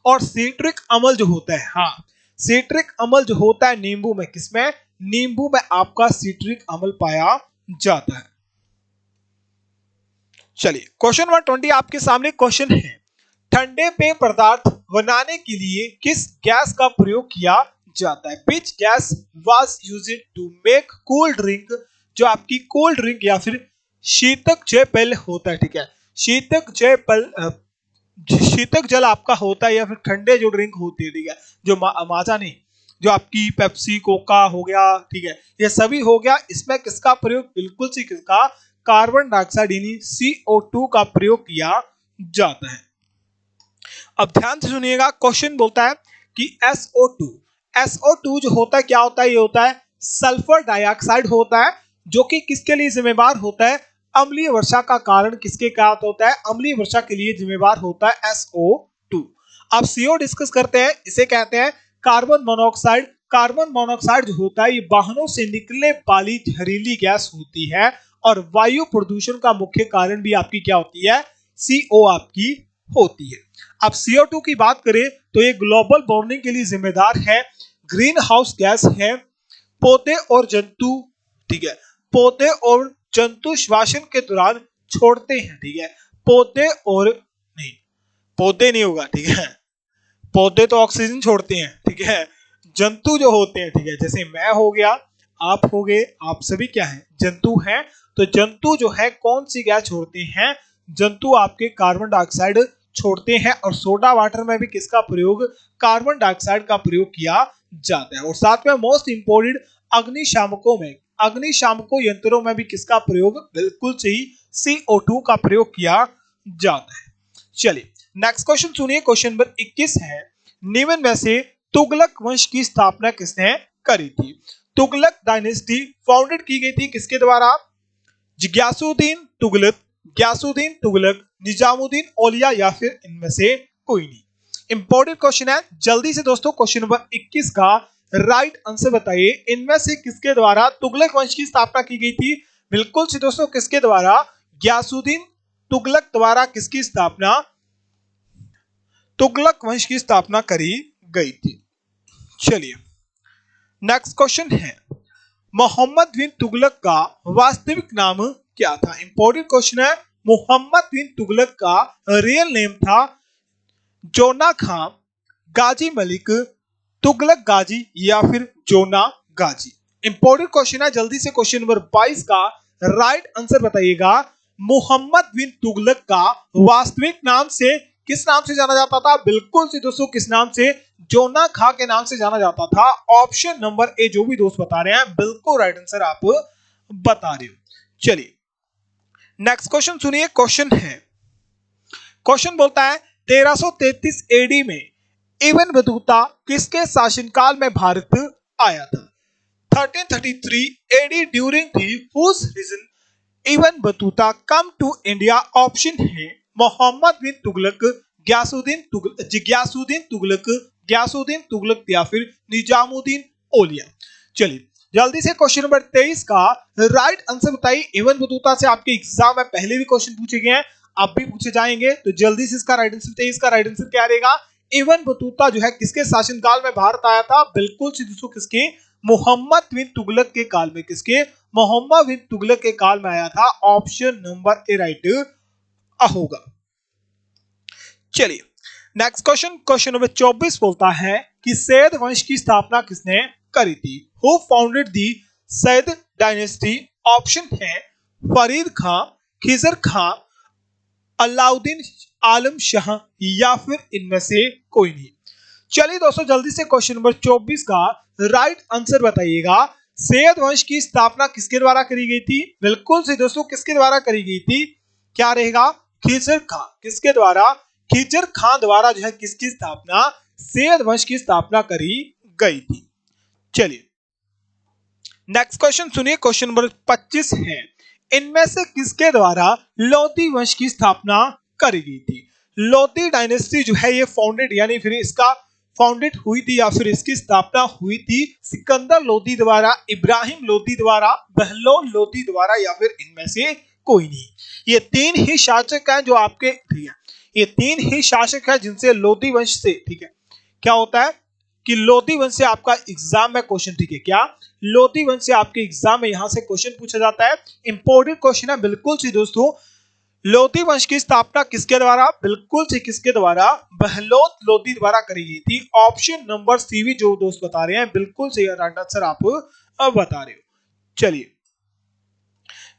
और सिट्रिक अम्ल जो होता है, हाँ सिट्रिक अम्ल जो होता है नींबू में, किसमें, नींबू में आपका सिट्रिक अम्ल पाया जाता है। चलिए क्वेश्चन नंबर 20 आपके सामने क्वेश्चन है, ठंडे पेय पदार्थ बनाने के लिए किस गैस का प्रयोग किया जाता है, which gas was used to make cool drink. जो आपकी कूल ड्रिंक या फिर शीतक जल होता है, ठीक है, शीतक जल आपका होता है या फिर ठंडे जो ड्रिंक होती है, ठीक है, जो माजा नहीं, जो आपकी पेप्सी कोका हो गया, ठीक है, ये सभी हो गया, इसमें किसका प्रयोग, बिल्कुल सी किसका, कार्बन डाइऑक्साइड यानी CO2 का प्रयोग किया जाता है। अब ध्यान से सुनिएगा, क्वेश्चन बोलता है कि SO2 जो होता है क्या होता है, ये होता है सल्फर डाइऑक्साइड होता है, जो कि किसके लिए जिम्मेदार होता है, अम्लीय वर्षा का कारण किसके कारण होता है, अम्लीय वर्षा के लिए जिम्मेदार होता है SO2। अब CO डिस्कस करते हैं, इसे कहते हैं कार्बन मोनोऑक्साइड। कार्बन मोनोऑक्साइड जो होता है ये वाहनों से निकलने वाली जहरीली गैस होती है और वायु प्रदूषण का मुख्य कारण भी आपकी क्या होती है, CO आपकी होती है। अब CO2 की बात करें तो ये ग्लोबल वार्मिंग के लिए जिम्मेदार है, ग्रीन हाउस गैस है, पौधे और जंतु, ठीक है, पौधे और जंतु श्वसन के दौरान छोड़ते हैं, ठीक है, पौधे और नहीं, पौधे नहीं होगा, ठीक है, पौधे तो ऑक्सीजन छोड़ते हैं, ठीक है, जंतु जो होते हैं, ठीक है, जैसे मैं हो गया, आप हो गए, आप सभी क्या है, जंतु हैं। तो जंतु जो है कौन सी गैस छोड़ते हैं, जंतु आपके कार्बन डाइऑक्साइड छोड़ते हैं और सोडा वाटर में भी किसका प्रयोग, कार्बन डाइऑक्साइड का प्रयोग किया जाता है। और साथ में मोस्ट इंपोर्टेंट अग्निशामकों यंत्रों में भी किसका प्रयोग, बिल्कुल सही CO2 का प्रयोग किया जाता है। चलिए नेक्स्ट क्वेश्चन सुनिए, क्वेश्चन नंबर 21 है, निम्न में से तुगलक वंश की स्थापना किसने करी थी। तुगलक डायनेस्टी फाउंडेड की गई थी किसके द्वारा, गियासुद्दीन तुगलक, निजामुद्दीन औलिया या फिर इनमें से कोई नहीं। इंपॉर्टेंट क्वेश्चन है, जल्दी से दोस्तों क्वेश्चन नंबर 21 का राइट आंसर बताइए, इनमें से किसके द्वारा तुगलक वंश की स्थापना की गई थी। बिल्कुल से दोस्तों किसके द्वारा, गियासुद्दीन तुगलक द्वारा किसकी स्थापना, तुगलक वंश की स्थापना करी गई थी। चलिए नेक्स्ट क्वेश्चन है, मोहम्मद बिन तुगलक का वास्तविक नाम क्या था। इंपॉर्टेंट क्वेश्चन है, मोहम्मद बिन तुगलक का रियल नेम था जोना खां, गाजी मलिक, तुगलक गाजी या फिर जोना गाजी। इंपॉर्टेंट क्वेश्चन है, जल्दी से क्वेश्चन नंबर 22 का राइट आंसर बताइएगा, मोहम्मद बिन तुगलक का वास्तविक नाम से किस नाम से जाना जाता था, बिल्कुल से दोस्तों किस नाम से, जोना खां के नाम से जाना जाता था। ऑप्शन नंबर ए जो भी दोस्त बता रहे हैं बिल्कुल राइट आंसर आप बता रहे हो। चलिए नेक्स्ट क्वेश्चन सुनिए, क्वेश्चन है, क्वेश्चन बोलता है 1333 एडी में इब्न बतूता किसके शासनकाल में भारत आया था। 1333 AD during the whose reign Ibn Battuta come to India. Option है मोहम्मद बिन तुगलक, गियासुद्दीन तुगलक या फिर निजामुद्दीन औलिया। चलिए जल्दी से क्वेश्चन नंबर 23 का राइट आंसर बताइए। इब्न बतूता से आपके एग्जाम में पहले भी क्वेश्चन पूछे गए हैं, अब भी पूछे जाएंगे, तो जल्दी से इसका राइट आंसर 23 का राइट आंसर क्या रहेगा, इब्न बतूता जो है किसके शासनकाल में भारत आया था, बिल्कुल से दोस्तों किसके, मोहम्मद बिन तुगलक के काल में, किसके, मोहम्मद बिन तुगलक के काल में आया था। ऑप्शन नंबर ए राइट होगा। चलिए नेक्स्ट क्वेश्चन, क्वेश्चन नंबर 24 बोलता है कि सैयद वंश की स्थापना किसने करी थी। Who founded the Syed dynasty. Option है फरीद खां, खिजर खां, अलाउद्दीन आलम शाह या फिर इनमें से कोई नहीं। चलिए दोस्तों जल्दी से क्वेश्चन नंबर 24 का राइट आंसर बताइएगा, सैयद वंश की स्थापना किसके द्वारा करी गई थी। बिल्कुल से दोस्तों किसके द्वारा करी गई थी, क्या रहेगा, खिजर खां। किसके द्वारा, खिजर खां द्वारा जो है किसकी स्थापना, सैयद वंश की स्थापना करी गई थी। चलिए नेक्स्ट क्वेश्चन सुनिए, क्वेश्चन नंबर 25 है, इनमें से किसके द्वारा लोधी वंश की स्थापना करी गई थी। लोधी डायनेस्टी जो है ये फाउंडेड यानी फिर इसका फाउंडेड हुई थी या फिर इसकी स्थापना हुई थी सिकंदर लोधी द्वारा, इब्राहिम लोधी द्वारा, बहलोल लोधी द्वारा या फिर इनमें से कोई नहीं। ये तीन ही शासक हैं जो आपके, ठीक है, ये तीन ही शासक हैं जिनसे लोधी वंश से, ठीक है, क्या होता है कि लोधी वंश से आपका एग्जाम में क्वेश्चन, ठीक है, क्या लोधी वंश से आपके एग्जाम में यहां से क्वेश्चन पूछा जाता है। इंपॉर्टेंट क्वेश्चन है बिल्कुल सी दोस्तों, लोधी वंश की स्थापना किसके द्वारा, बिल्कुल से किसके द्वारा, बहलोल लोधी द्वारा करी गई थी। ऑप्शन नंबर सी भी जो दोस्त बता रहे हैं बिल्कुल से राइट आंसर आप बता रहे हो। चलिए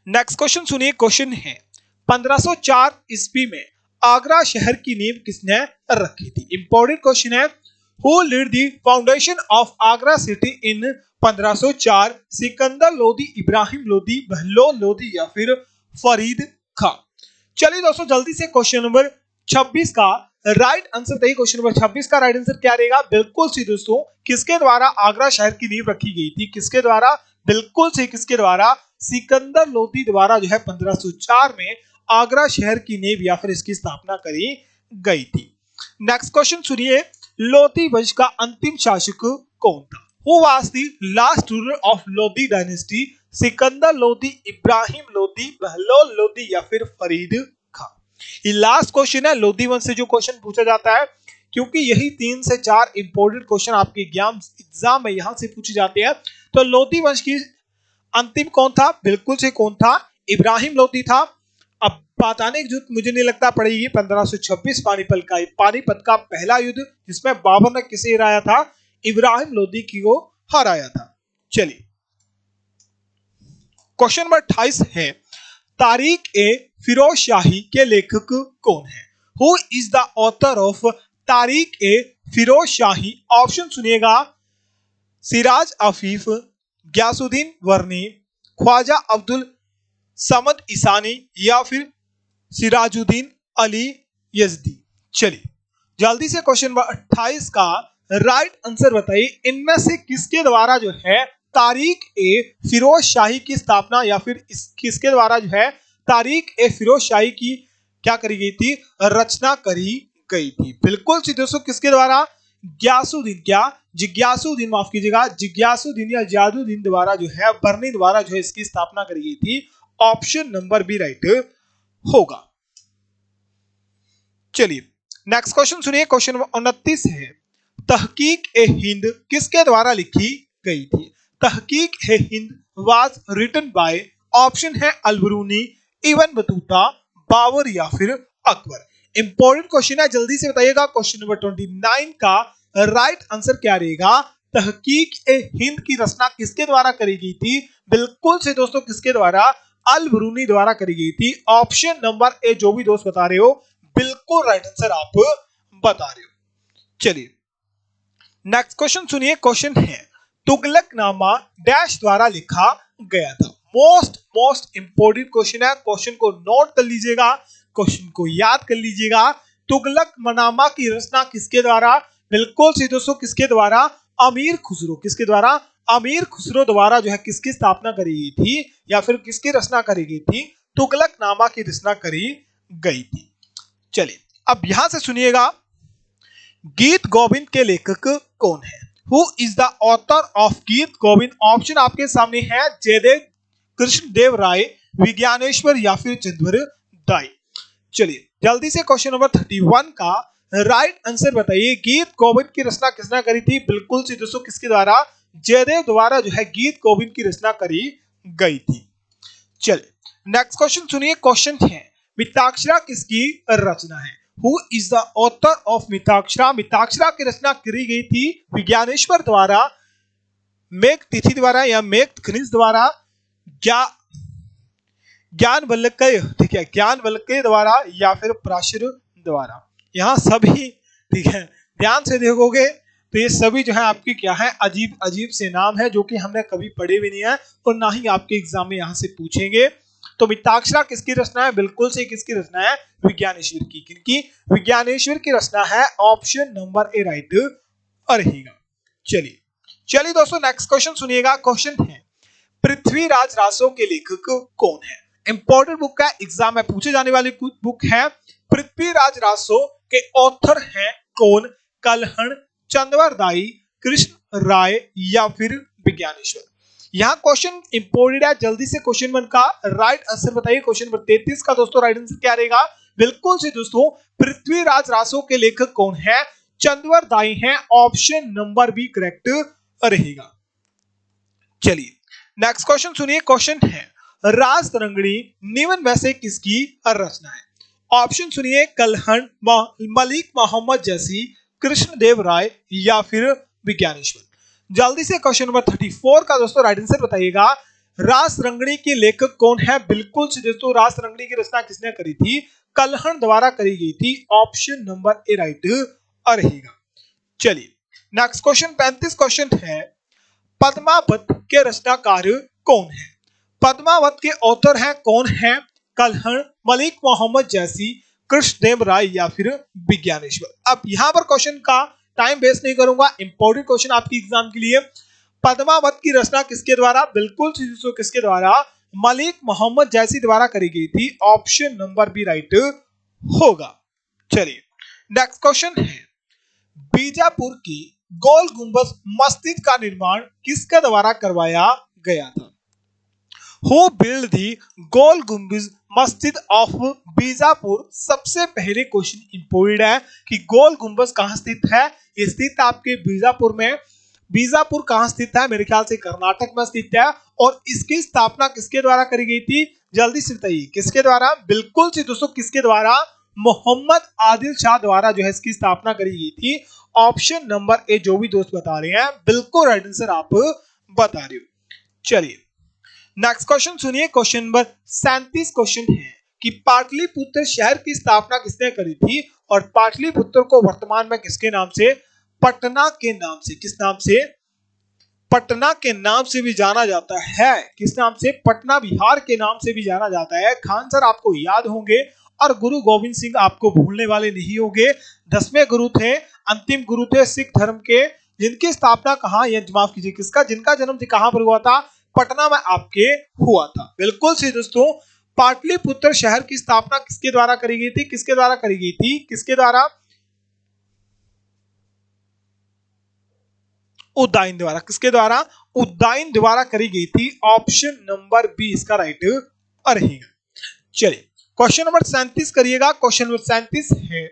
नेक्स्ट क्वेश्चन सुनिए, क्वेश्चन है 1504 ईस्वी में आगरा शहर की नींव किसने रखी थी। इंपॉर्टेंट क्वेश्चन है, who laid the foundation of Agra city in 1504, Sikandar Lodhi, Ibrahim Lodhi, Bahlol Lodhi या फिर फरीद खां। चलिए दोस्तों जल्दी से क्वेश्चन नंबर 26 का राइट आंसर बताइए। क्वेश्चन नंबर 26 का राइट आंसर क्या रहेगा? बिल्कुल सी दोस्तों, किसके द्वारा आगरा शहर की नींव रखी गई थी? किसके द्वारा? बिल्कुल से किसके द्वारा? सिकंदर लोधी द्वारा जो है 1504 में आगरा शहर की नींव या फिर इसकी स्थापना करी गई थी। नेक्स्ट क्वेश्चन सुनिए, लोधी वंश का अंतिम शासक कौन था? Who was the last ruler of Lodhi dynasty? Sikandar Lodhi, Ibrahim Lodhi, Bahlol Lodhi या फिर फरीद खां? ये लास्ट क्वेश्चन है लोधी वंश से जो क्वेश्चन पूछा जाता है, क्योंकि यही 3 से 4 इंपोर्टेंट क्वेश्चन आपके एग्जाम में यहां से पूछे जाते हैं। तो लोधी वंश की अंतिम कौन था? बिल्कुल से कौन था? इब्राहिम लोधी था। अब बात आने की जरूरत मुझे नहीं लगता पड़ेगी। 1526 पानीपत का पहला युद्ध, जिसमें बाबर ने किसे हराया था? इब्राहिम लोधी की को हराया था। चलिए क्वेश्चन नंबर 28 है, तारीख ए फिरोज शाही के लेखक कौन है? Who is the author of तारीख ए फिरोज शाही? ऑप्शन सुनिएगा, सिराज अफीफ, गयासुद्दीन वर्नी, ख्वाजा अब्दुल समद ईसानी या फिर सिराजुद्दीन अली यजदी। चलिए जल्दी से क्वेश्चन नंबर 28 का राइट आंसर बताइए। इनमें से किसके द्वारा जो है तारीख ए फिरोज शाही की स्थापना या फिर किसके द्वारा जो है तारीख ए फिरोज शाही की क्या करी गई थी? रचना करी गई थी। बिल्कुल सी दोस्तों, किसके द्वारा? गयासुद्दीन, क्या जिज्ञासुद्दीन, माफ कीजिएगा, जिज्ञासुद्दीन या जियादुद्दीन द्वारा जो है, बर्नी द्वारा जो है इसकी स्थापना करी गई थी। ऑप्शन नंबर बी राइट होगा। चलिए नेक्स्ट क्वेश्चन सुनिए, क्वेश्चन नंबर 29 है, तहकीक ए हिंद किसके द्वारा लिखी गई थी? Tahqiq e Hind was written by, option है अलबरूनी, इब्न बतूता, बाबर या फिर अकबर। इंपॉर्टेंट क्वेश्चन है, जल्दी से बताइएगा। क्वेश्चन नंबर 29 का राइट आंसर क्या रहेगा? तहकीक ए हिंद की रचना किसके द्वारा करी गई थी? बिल्कुल से दोस्तों, किसके द्वारा? अलबरूनी द्वारा करी गई थी। ऑप्शन नंबर ए जो भी दोस्त बता रहे हो, बिल्कुल राइट आंसर आप बता रहे हो। चलिए नेक्स्ट क्वेश्चन सुनिए, क्वेश्चन है, तुगलकनामा डैश द्वारा लिखा गया था? मोस्ट इंपोर्टेंट क्वेश्चन है, क्वेश्चन को नोट कर लीजिएगा, क्वेश्चन को याद कर लीजिएगा। तुगलकनामा की रचना किसके द्वारा? बिल्कुल से दोस्तों, किसके द्वारा? अमीर खुसरो। किसके द्वारा? अमीर खुसरो द्वारा जो है किसकी स्थापना करी गई थी या फिर किसकी रचना करी गई थी? तुगलकनामा की रचना करी गई थी। चलिए अब यहां से सुनिएगा, गीत गोविंद के लेखक कौन है? Who is the author of गीत गोविंद? ऑप्शन आपके सामने है, जयदेव, कृष्णदेव राय, विज्ञानेश्वर या फिर चंद्र दाई। चलिए जल्दी से क्वेश्चन नंबर 31 का राइट आंसर बताइए। गीत गोविंद की रचना किसने करी थी? बिल्कुल से दोस्तों, किसके द्वारा? जयदेव द्वारा जो है गीत गोविंद की रचना करी गई थी। चलिए नेक्स्ट क्वेश्चन सुनिए, क्वेश्चन है, मिताक्षरा किसकी रचना है? Who is the author of Mitakshara? Mitakshara की रचना करी गई थी विज्ञानेश्वर द्वारा, मेघ तिथि द्वारा या मेघ खनिज द्वारा, ज्ञान वल्लकै, ठीक है, ज्ञान वल्लकै द्वारा या फिर पराशर द्वारा। यहाँ सभी, ठीक है, ध्यान से देखोगे तो ये सभी जो है आपके क्या है, अजीब अजीब से नाम है जो कि हमने कभी पढ़े भी नहीं है और ना ही आपके एग्जाम में यहाँ से पूछेंगे। तो मिताक्षरा किसकी रचना है? बिल्कुल से किसकी रचना है? विज्ञानेश्वर की। क्योंकि विज्ञानेश्वर की रचना है। ऑप्शन नंबर ए राइट रहेगा। चलिए दोस्तों नेक्स्ट क्वेश्चन सुनिएगा, क्वेश्चन है, पृथ्वीराज रासो के लेखक कौन है? इंपॉर्टेंट बुक है, एग्जाम में पूछे जाने वाली बुक है। पृथ्वीराज रासो के ऑथर हैं कौन? कलहण, चंद्रदाई, कृष्ण राय या फिर विज्ञानेश्वर। यहाँ क्वेश्चन इंपोर्टेंट है, जल्दी से क्वेश्चन 1 का राइट आंसर बताइए। क्वेश्चन नंबर 33 का दोस्तों राइट आंसर क्या रहेगा? बिल्कुल से दोस्तों, पृथ्वीराज रासो के लेखक कौन है? चंद्रदाई हैं। ऑप्शन नंबर बी करेक्ट रहेगा। चलिए नेक्स्ट क्वेश्चन सुनिए, क्वेश्चन है, राज तरंगिणी निम्न में से किसकी रचना है? ऑप्शन सुनिए, कलहण, मलिक मोहम्मद जैसी, कृष्णदेव राय या फिर विज्ञानेश्वर। जल्दी से क्वेश्चन नंबर 34 का दोस्तों राइट आंसर बताइएगा। रास तरंगिणी के लेखक कौन है? बिल्कुल से दोस्तों, रास तरंगिणी की रचना किसने करी थी? कलहण द्वारा करी गई थी। ऑप्शन नंबर ए राइट रहेगा। चलिए नेक्स्ट क्वेश्चन 35 क्वेश्चन है, पद्मावत के रचनाकार कौन है? पद्मावत के ऑथर हैं कौन है? कलहण, मलिक मोहम्मद जैसी, कृष्णदेव राय या फिर विज्ञानेश्वर। अब यहां पर क्वेश्चन का टाइम वेस्ट नहीं करूंगा, इंपॉर्टेंट क्वेश्चन आपकी एग्जाम के लिए। पद्मावत की रचना किसके द्वारा? बिल्कुल किसके द्वारा? मलिक मोहम्मद जैसी द्वारा करी गई थी। ऑप्शन नंबर बी राइट होगा। चलिए नेक्स्ट क्वेश्चन है, बीजापुर की गोल गुंबद मस्जिद का निर्माण किसके द्वारा करवाया गया था? Who built the गोल गुंबद मस्जिद ऑफ बीजापुर? सबसे पहले क्वेश्चन इंपॉर्टेंट है कि गोल गुंबद कहां स्थित है? ये स्थित आपके बीजापुर में। बीजापुर कहां स्थित है? मेरे ख्याल से कर्नाटक में स्थित है। और इसकी स्थापना किसके द्वारा करी गई थी? जल्दी से बताइए किसके द्वारा? बिल्कुल से दोस्तों किसके द्वारा? मोहम्मद आदिल शाह द्वारा जो है इसकी स्थापना करी गई थी। ऑप्शन नंबर ए जो भी दोस्त बता रहे हैं बिल्कुल राइट आंसर आप बता रहे हो। चलिए नेक्स्ट क्वेश्चन सुनिए, क्वेश्चन नंबर 37 क्वेश्चन है कि पाटलिपुत्र शहर की स्थापना किसने करी थी? और पाटलिपुत्र को वर्तमान में किसके नाम से? पटना के नाम से। किस नाम से? पटना के नाम से भी जाना जाता है। किस नाम से? पटना बिहार के नाम से भी जाना जाता है। खान सर आपको याद होंगे और गुरु गोविंद सिंह आपको भूलने वाले नहीं होंगे। 10वें गुरु थे, अंतिम गुरु थे सिख धर्म के, जिनकी स्थापना कहां, या माफ कीजिए किसका, जिनका जन्म कहां पर हुआ था? पटना में आपके हुआ था। बिल्कुल सही दोस्तों, पाटलिपुत्र शहर की स्थापना किसके द्वारा करी गई थी? किसके द्वारा करी गई थी? किसके द्वारा? उदयन द्वारा। किसके द्वारा? उदयन द्वारा करी गई थी। ऑप्शन नंबर बी इसका राइट रहेगा। चलिए क्वेश्चन नंबर 37 करिएगा। क्वेश्चन नंबर 37 है,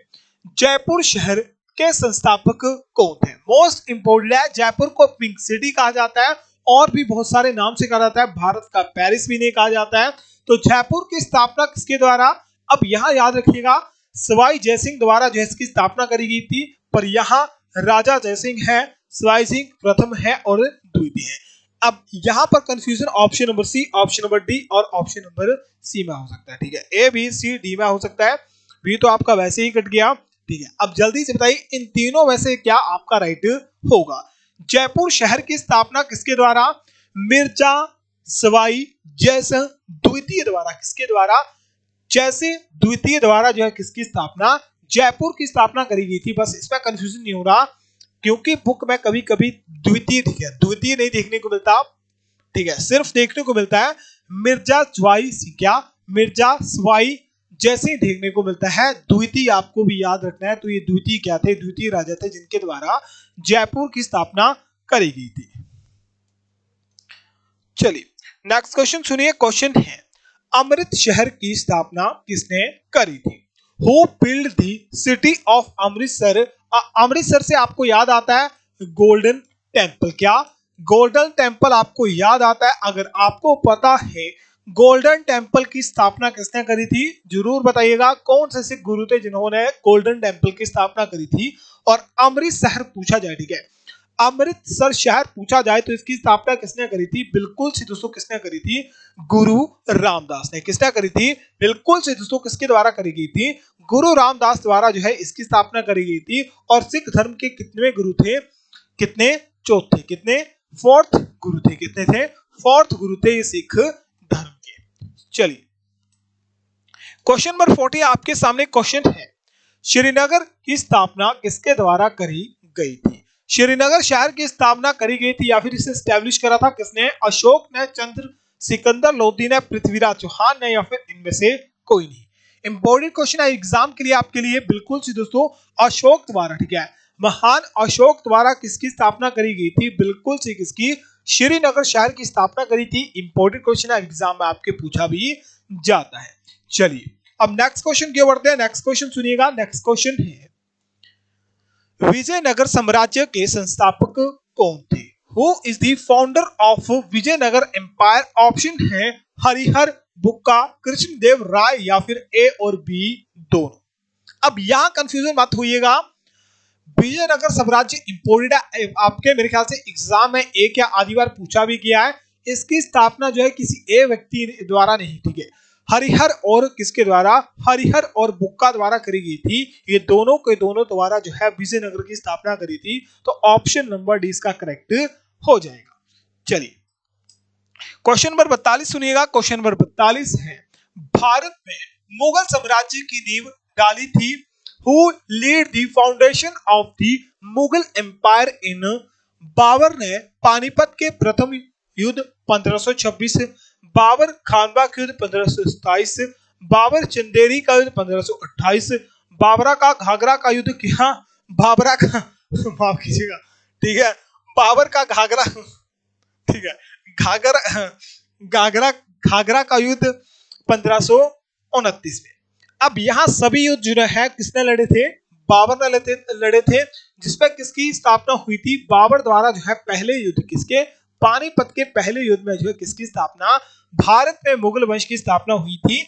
जयपुर शहर के संस्थापक कौन थे? मोस्ट इंपोर्टेंट है। जयपुर को पिंक सिटी कहा जाता है और भी बहुत सारे नाम से कहा जाता है। भारत का पेरिस भी नहीं कहा जाता है। तो जयपुर की स्थापना किसके द्वारा? अब यहां याद रखिएगा सवाई जयसिंह द्वारा जो है इसकी स्थापना करी गई थी। पर यहां राजा जयसिंह है, सवाई सिंह प्रथम है और द्वितीय है। अब यहां पर confusion option number C, option number D और ऑप्शन नंबर सी में हो सकता है। ठीक है, ए बी सी डी में हो सकता है। बी तो आपका वैसे ही कट गया। ठीक है, अब जल्दी से बताइए इन तीनों में से क्या आपका राइट होगा? जयपुर शहर की स्थापना किसके द्वारा? मिर्जा सवाई जयसिंह द्वितीय द्वारा। किसके द्वारा? जयसिंह द्वितीय द्वारा जो है किसकी स्थापना? जयपुर की स्थापना करी गई थी। बस इसमें कंफ्यूजन नहीं हो रहा क्योंकि बुक में कभी कभी द्वितीय, ठीक है, द्वितीय नहीं देखने को मिलता। ठीक है, सिर्फ देखने को मिलता है मिर्जा सवाई, क्या मिर्जा सवाई जैसे देखने को मिलता है। द्वितीय आपको भी याद रखना है। तो ये द्वितीय क्या थे? द्वितीय राजा थे जिनके द्वारा जयपुर की स्थापना करी गई थी। चलिए नेक्स्ट क्वेश्चन सुनिए। क्वेश्चन है, अमृत शहर की स्थापना किसने करी थी? Who build the city of Amritsar? Amritsar से आपको याद आता है गोल्डन टेम्पल। क्या गोल्डन टेम्पल आपको याद आता है? अगर आपको पता है गोल्डन टेम्पल की स्थापना किसने करी थी, जरूर बताइएगा। कौन से सिख गुरु थे जिन्होंने गोल्डन टेम्पल की स्थापना करी थी? और अमृतसर पूछा जाए, ठीक है, अमृतसर शहर पूछा जाए तो इसकी स्थापना किसने करी थी? बिल्कुल से दोस्तों किसने करी थी? गुरु रामदास ने। किसने करी थी? बिल्कुल से दोस्तों किसके द्वारा करी गई थी? गुरु रामदास द्वारा जो है इसकी स्थापना करी गई थी। और सिख धर्म के कितने गुरु थे? कितने? चौथे। कितने? फोर्थ गुरु थे। कितने थे? फोर्थ गुरु थे सिख धर्म के। चलिए क्वेश्चन नंबर 40 आपके सामने क्वेश्चन है, श्रीनगर की स्थापना किसके द्वारा करी गई थी? श्रीनगर शहर की स्थापना करी गई थी या फिर इसे स्टैब्लिश करा था किसने? अशोक ने, चंद्र सिकंदर लोधी ने, पृथ्वीराज चौहान ने, या फिर इनमें से कोई नहीं। इंपॉर्टेंट क्वेश्चन है एग्जाम के लिए आपके लिए। बिल्कुल सी दोस्तों अशोक द्वारा। ठीक है, महान अशोक द्वारा किसकी स्थापना करी गई थी? बिल्कुल सी किसकी? श्रीनगर शहर की स्थापना करी थी। इंपॉर्टेंट क्वेश्चन है, एग्जाम में आपके पूछा भी जाता है। चलिए अब नेक्स्ट क्वेश्चन की ओर बढ़ते हैं। नेक्स्ट क्वेश्चन सुनिएगा। नेक्स्ट क्वेश्चन है, विजयनगर साम्राज्य के संस्थापक कौन थे? Who is the founder of Vijayanagara empire? Option है हरिहर बुक्का, कृष्णदेव राय, या फिर ए और बी दोनों। अब यहां कंफ्यूजन मत होइएगा। विजयनगर साम्राज्य इंपोर्टेड है आपके, मेरे ख्याल से एग्जाम में एक या आधी बार पूछा भी किया है। इसकी स्थापना जो है किसी एक व्यक्ति द्वारा नहीं, ठीक है, हरिहर और किसके द्वारा? हरिहर और बुक्का द्वारा करी गई थी। ये दोनों के दोनों द्वारा जो है विजयनगर की स्थापना करी थी। तो ऑप्शन नंबर डी इसका करेक्ट हो जाएगा। चलिए क्वेश्चन नंबर 42 सुनिएगा। क्वेश्चन नंबर 42 है, भारत में मुगल साम्राज्य की नींव डाली थी? Who laid the foundation of the Mughal Empire in? Babar ने पानीपत के प्रथम युद्ध 1526, बाबर खानवा का युद्ध 1527, बाबर चंदेरी का युद्ध 1528, बाबरा का घाघरा का युद्ध किया? बाबरा का माफ कीजिएगा, ठीक है, बाबर का घाघरा, ठीक है, घाघरा का युद्ध 1529 में। अब यहाँ सभी युद्ध जो है किसने लड़े थे? बाबर ने लड़े थे, जिसपे किसकी स्थापना हुई थी? बाबर द्वारा जो है पहले युद्ध किसके? पानीपत के पहले युद्ध में जो है किसकी स्थापना? भारत में मुगल वंश की स्थापना हुई थी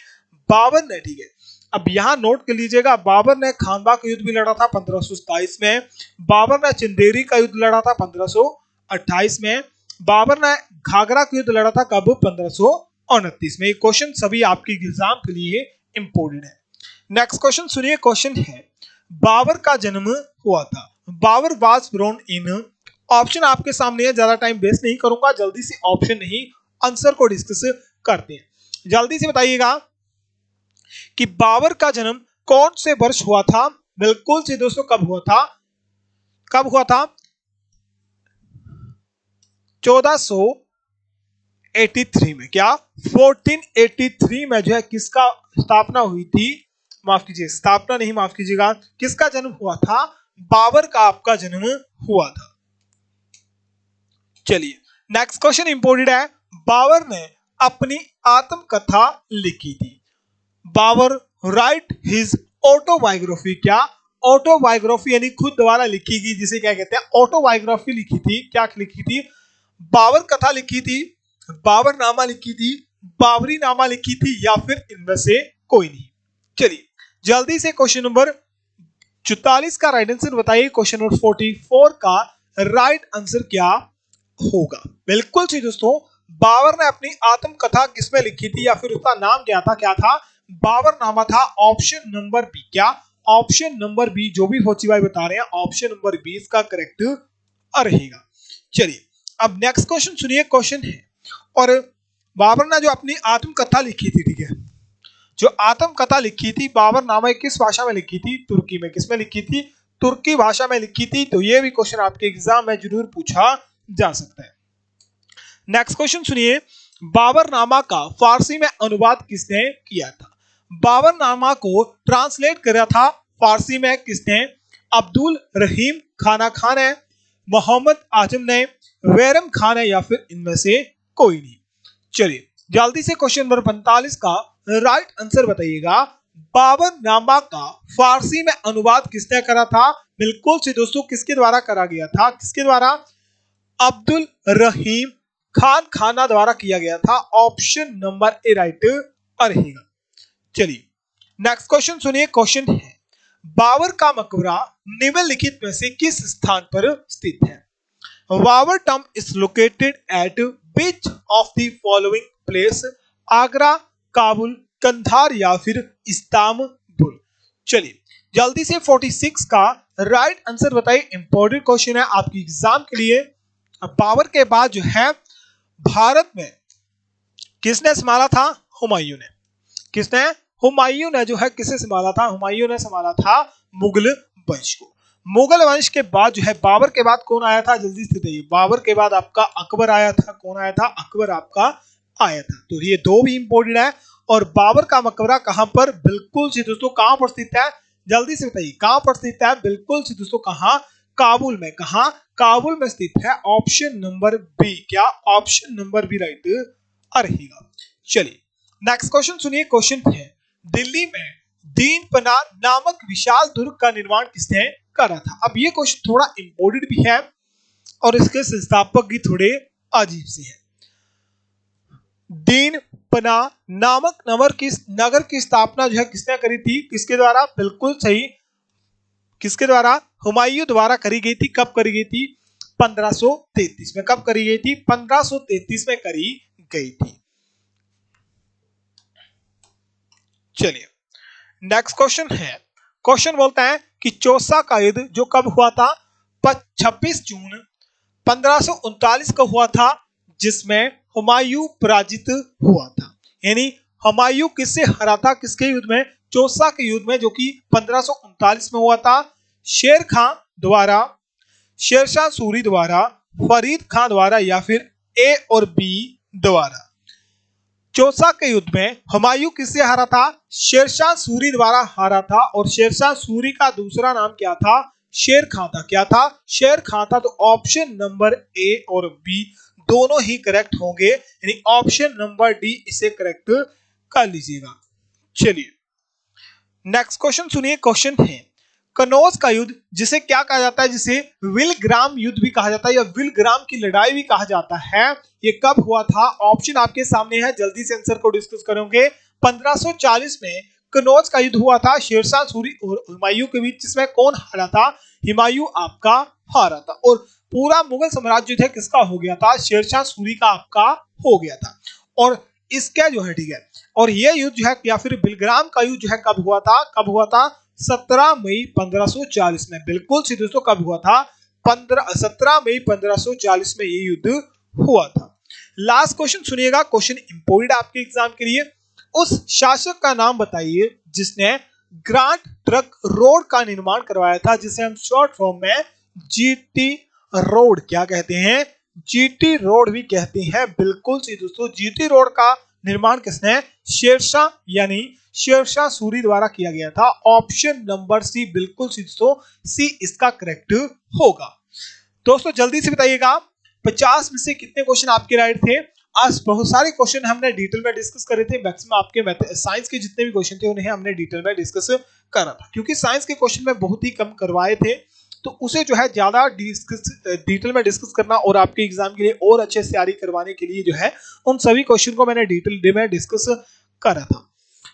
बाबर ने, ठीक है। अब यहाँ नोट कर लीजिएगा, बाबर ने खानवा का युद्ध भी लड़ा था 1527 में, बाबर ने चंदेरी का युद्ध लड़ा था 1528 में, बाबर ने घाघरा का युद्ध लड़ा था कब? 1529 में। ये क्वेश्चन सभी आपके एग्जाम के लिए इंपोर्टेंट है। नेक्स्ट क्वेश्चन सुनिए, क्वेश्चन है बाबर का जन्म हुआ था। Babur was born in, option आपके सामने है, ज्यादा टाइम वेस्ट नहीं करूंगा, जल्दी से ऑप्शन नहीं आंसर को डिस्कस करते हैं। जल्दी से बताइएगा कि बाबर का जन्म कौन से वर्ष हुआ था? बिल्कुल से दोस्तों कब हुआ था? कब हुआ था? 1483 में। क्या 1483 में जो है किसका स्थापना हुई थी? माफ कीजिए, स्थापना नहीं, माफ कीजिएगा, किसका जन्म हुआ था? बाबर का आपका जन्म हुआ था। चलिए नेक्स्ट क्वेश्चन इंपोर्टेंट है, बाबर ने अपनी आत्मकथा लिखी थी। Babur wrote his autobiography. क्या ऑटोबायोग्राफी यानी खुद द्वारा लिखी गई, जिसे क्या कहते हैं? ऑटोबायोग्राफी लिखी थी। क्या लिखी थी? बाबर कथा लिखी थी, बाबर नामा लिखी थी, बाबरी नामा लिखी थी, या फिर इनमें से कोई नहीं। चलिए जल्दी से क्वेश्चन नंबर 44 का राइट आंसर बताइए। क्वेश्चन नंबर 44 का राइट आंसर क्या होगा? बिल्कुल जी दोस्तों, बाबर ने अपनी आत्मकथा किसमें लिखी थी, या फिर उसका नाम क्या था? क्या था? बाबर नामा था। Option number B. क्या ऑप्शन नंबर बी, जो भी फोची भाई बता रहे हैं, ऑप्शन नंबर बी इसका करेक्ट रहेगा। चलिए अब नेक्स्ट क्वेश्चन सुनिए, क्वेश्चन है, और बाबर ने जो अपनी आत्मकथा लिखी थी, ठीक है, जो आत्मकथा लिखी थी बाबर नामा, किस भाषा में लिखी थी? तुर्की में। किसमें लिखी थी? तुर्की भाषा में लिखी थी। तो ये भी क्वेश्चन आपके एग्जाम में जरूर पूछा जा सकता है। नेक्स्ट क्वेश्चन सुनिए, बाबर नामा का फारसी में अनुवाद किसने किया था? बाबर नामा को ट्रांसलेट करा था फारसी में किसने? अब्दुल रहीम खाना खान है, मोहम्मद आजम ने, वैरम खान है, या फिर इनमें से कोई नहीं। चलिए जल्दी से क्वेश्चन नंबर 45 का राइट आंसर बताइएगा। बाबर नामा का फारसी में अनुवाद किसने करा था? बिल्कुल से दोस्तों किसके द्वारा करा गया था? किसके द्वारा? अब्दुल रहीम खान खाना द्वारा किया गया था। ऑप्शन नंबर ए राइट रहेगा। चलिए नेक्स्ट क्वेश्चन सुनिए, क्वेश्चन है, बाबर का मकबरा निम्नलिखित में से किस स्थान पर स्थित है? Babur tomb is located at which of the following place? Agra, Kabul, Kandahar, या फिर इस्तांबुल। चलिए जल्दी से 46 का राइट आंसर बताइए। इंपॉर्टेंट क्वेश्चन है आपकी एग्जाम के लिए। अब बाबर के बाद जो है भारत में किसने संभाला था? हुमायूं ने। किसने? हुमायूं ने जो है किसे संभाला था? हुमायूं ने संभाला था मुगल वंश को। मुगल वंश के बाद जो है बाबर के बाद कौन आया था? जल्दी से बताइए। बाबर के बाद आपका अकबर आया था। कौन आया था? अकबर आपका आया था। तो ये दो भी इंपॉर्टेंट है। और बाबर का मकबरा कहां पर? बिल्कुल से दोस्तों कहां पर स्थित है? जल्दी से बताइए कहां पर स्थित है? बिल्कुल से दोस्तों कहां? काबुल में। कहां? काबुल में स्थित है। Option number B. क्या ऑप्शन नंबर बी राइट रहेगा। चलिए नेक्स्ट क्वेश्चन सुनिए, क्वेश्चन है, दिल्ली में दीन पना नामक विशाल दुर्ग का निर्माण किसने करा था? अब ये क्वेश्चन थोड़ा इंपॉर्टेंट भी है और इसके संस्थापक भी थोड़े अजीब से हैं। दीन पना नामक नगर की स्थापना जो है किसने करी थी? किसके द्वारा? बिल्कुल सही, किसके द्वारा? हुमायूं द्वारा करी गई थी। कब करी गई थी? 1533 में। कब करी गई थी? 1533 में करी गई थी। चलिए नेक्स्ट क्वेश्चन है, क्वेश्चन बोलता है कि चौसा का युद्ध जो कब हुआ था? 26 जून 1539 को हुआ था, जिसमें हुमायूं पराजित हुआ था। यानी हुमायूं किससे हरा था, किसके युद्ध में, चौसा के युद्ध में जो कि 1539 में हुआ था। शेर खां द्वारा, शेरशाह सूरी द्वारा, फरीद खां द्वारा या फिर ए और बी द्वारा। चौसा के युद्ध में हुमायूं किससे हारा था, शेरशाह सूरी द्वारा हारा था और शेरशाह सूरी का दूसरा नाम क्या था, शेर खां था। क्या था, शेर खां था। तो ऑप्शन नंबर ए और बी दोनों ही करेक्ट होंगे, यानी ऑप्शन नंबर डी इसे करेक्ट कर लीजिएगा। चलिए नेक्स्ट क्वेश्चन सुनिए। क्वेश्चन है कनौज का युद्ध जिसे क्या कहा जाता है, जिसे विलग्राम युद्ध भी कहा जाता है या विलग्राम की लड़ाई भी कहा जाता है, ये कब हुआ था। ऑप्शन आपके सामने है, जल्दी से आंसर को डिस्कस करेंगे। 1540 में कनौज का युद्ध हुआ था शेरशाह सूरी और हुमायूं के बीच, जिसमें कौन हारा था, हुमायूं आपका हारा था। और पूरा मुगल साम्राज्य जो है किसका हो गया था, शेरशाह सूरी का आपका हो गया था। और इसका जो है ठीक है, और ये युद्ध जो है या फिर बिलग्राम का युद्ध जो है कब हुआ था, कब हुआ था, 17 मई 1540 में। बिल्कुल सी दोस्तों कब हुआ था, 17 मई 1540 में ये युद्ध हुआ था। लास्ट क्वेश्चन सुनिएगा, क्वेश्चन इंपोर्टेंट आपके एग्जाम के लिए। उस शासक का नाम बताइए जिसने ग्रांट ट्रक रोड का निर्माण करवाया था, जिसे हम शॉर्ट फॉर्म में जीटी रोड क्या कहते हैं, जीटी रोड भी कहते हैं। बिल्कुल सी दोस्तों, जीटी रोड का निर्माण किसने, शेरशाह यानी शेरशाह सूरी द्वारा किया गया था। ऑप्शन नंबर सी बिल्कुल सी दोस्तों, सी इसका करेक्ट होगा। दोस्तों जल्दी से बताइएगा 50 में से कितने क्वेश्चन आपके राइट थे। आज बहुत सारे क्वेश्चन हमने डिटेल में डिस्कस करे थे। मैक्सिमम आपके साइंस के जितने भी क्वेश्चन थे उन्हें हमने डिटेल में डिस्कस करा था, क्योंकि साइंस के क्वेश्चन में बहुत ही कम करवाए थे, तो उसे जो है ज्यादा डिटेल में डिस्कस करना और आपके एग्जाम के लिए और अच्छे से तैयारी करवाने के लिए जो है उन सभी क्वेश्चन को मैंने डिटेल में डिस्कस करा था।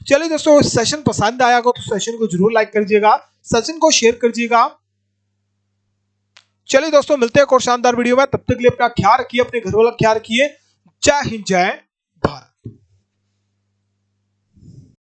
चलिए दोस्तों, सेशन पसंद आया हो तो सेशन को जरूर लाइक करिएगा, सेशन को शेयर करिएगा। चलिए दोस्तों, मिलते हैं एक और शानदार वीडियो में। तब तक के लिए अपना ख्याल रखिए, अपने घर वालों का ख्याल रखिए। जय हिंद, जय भारत।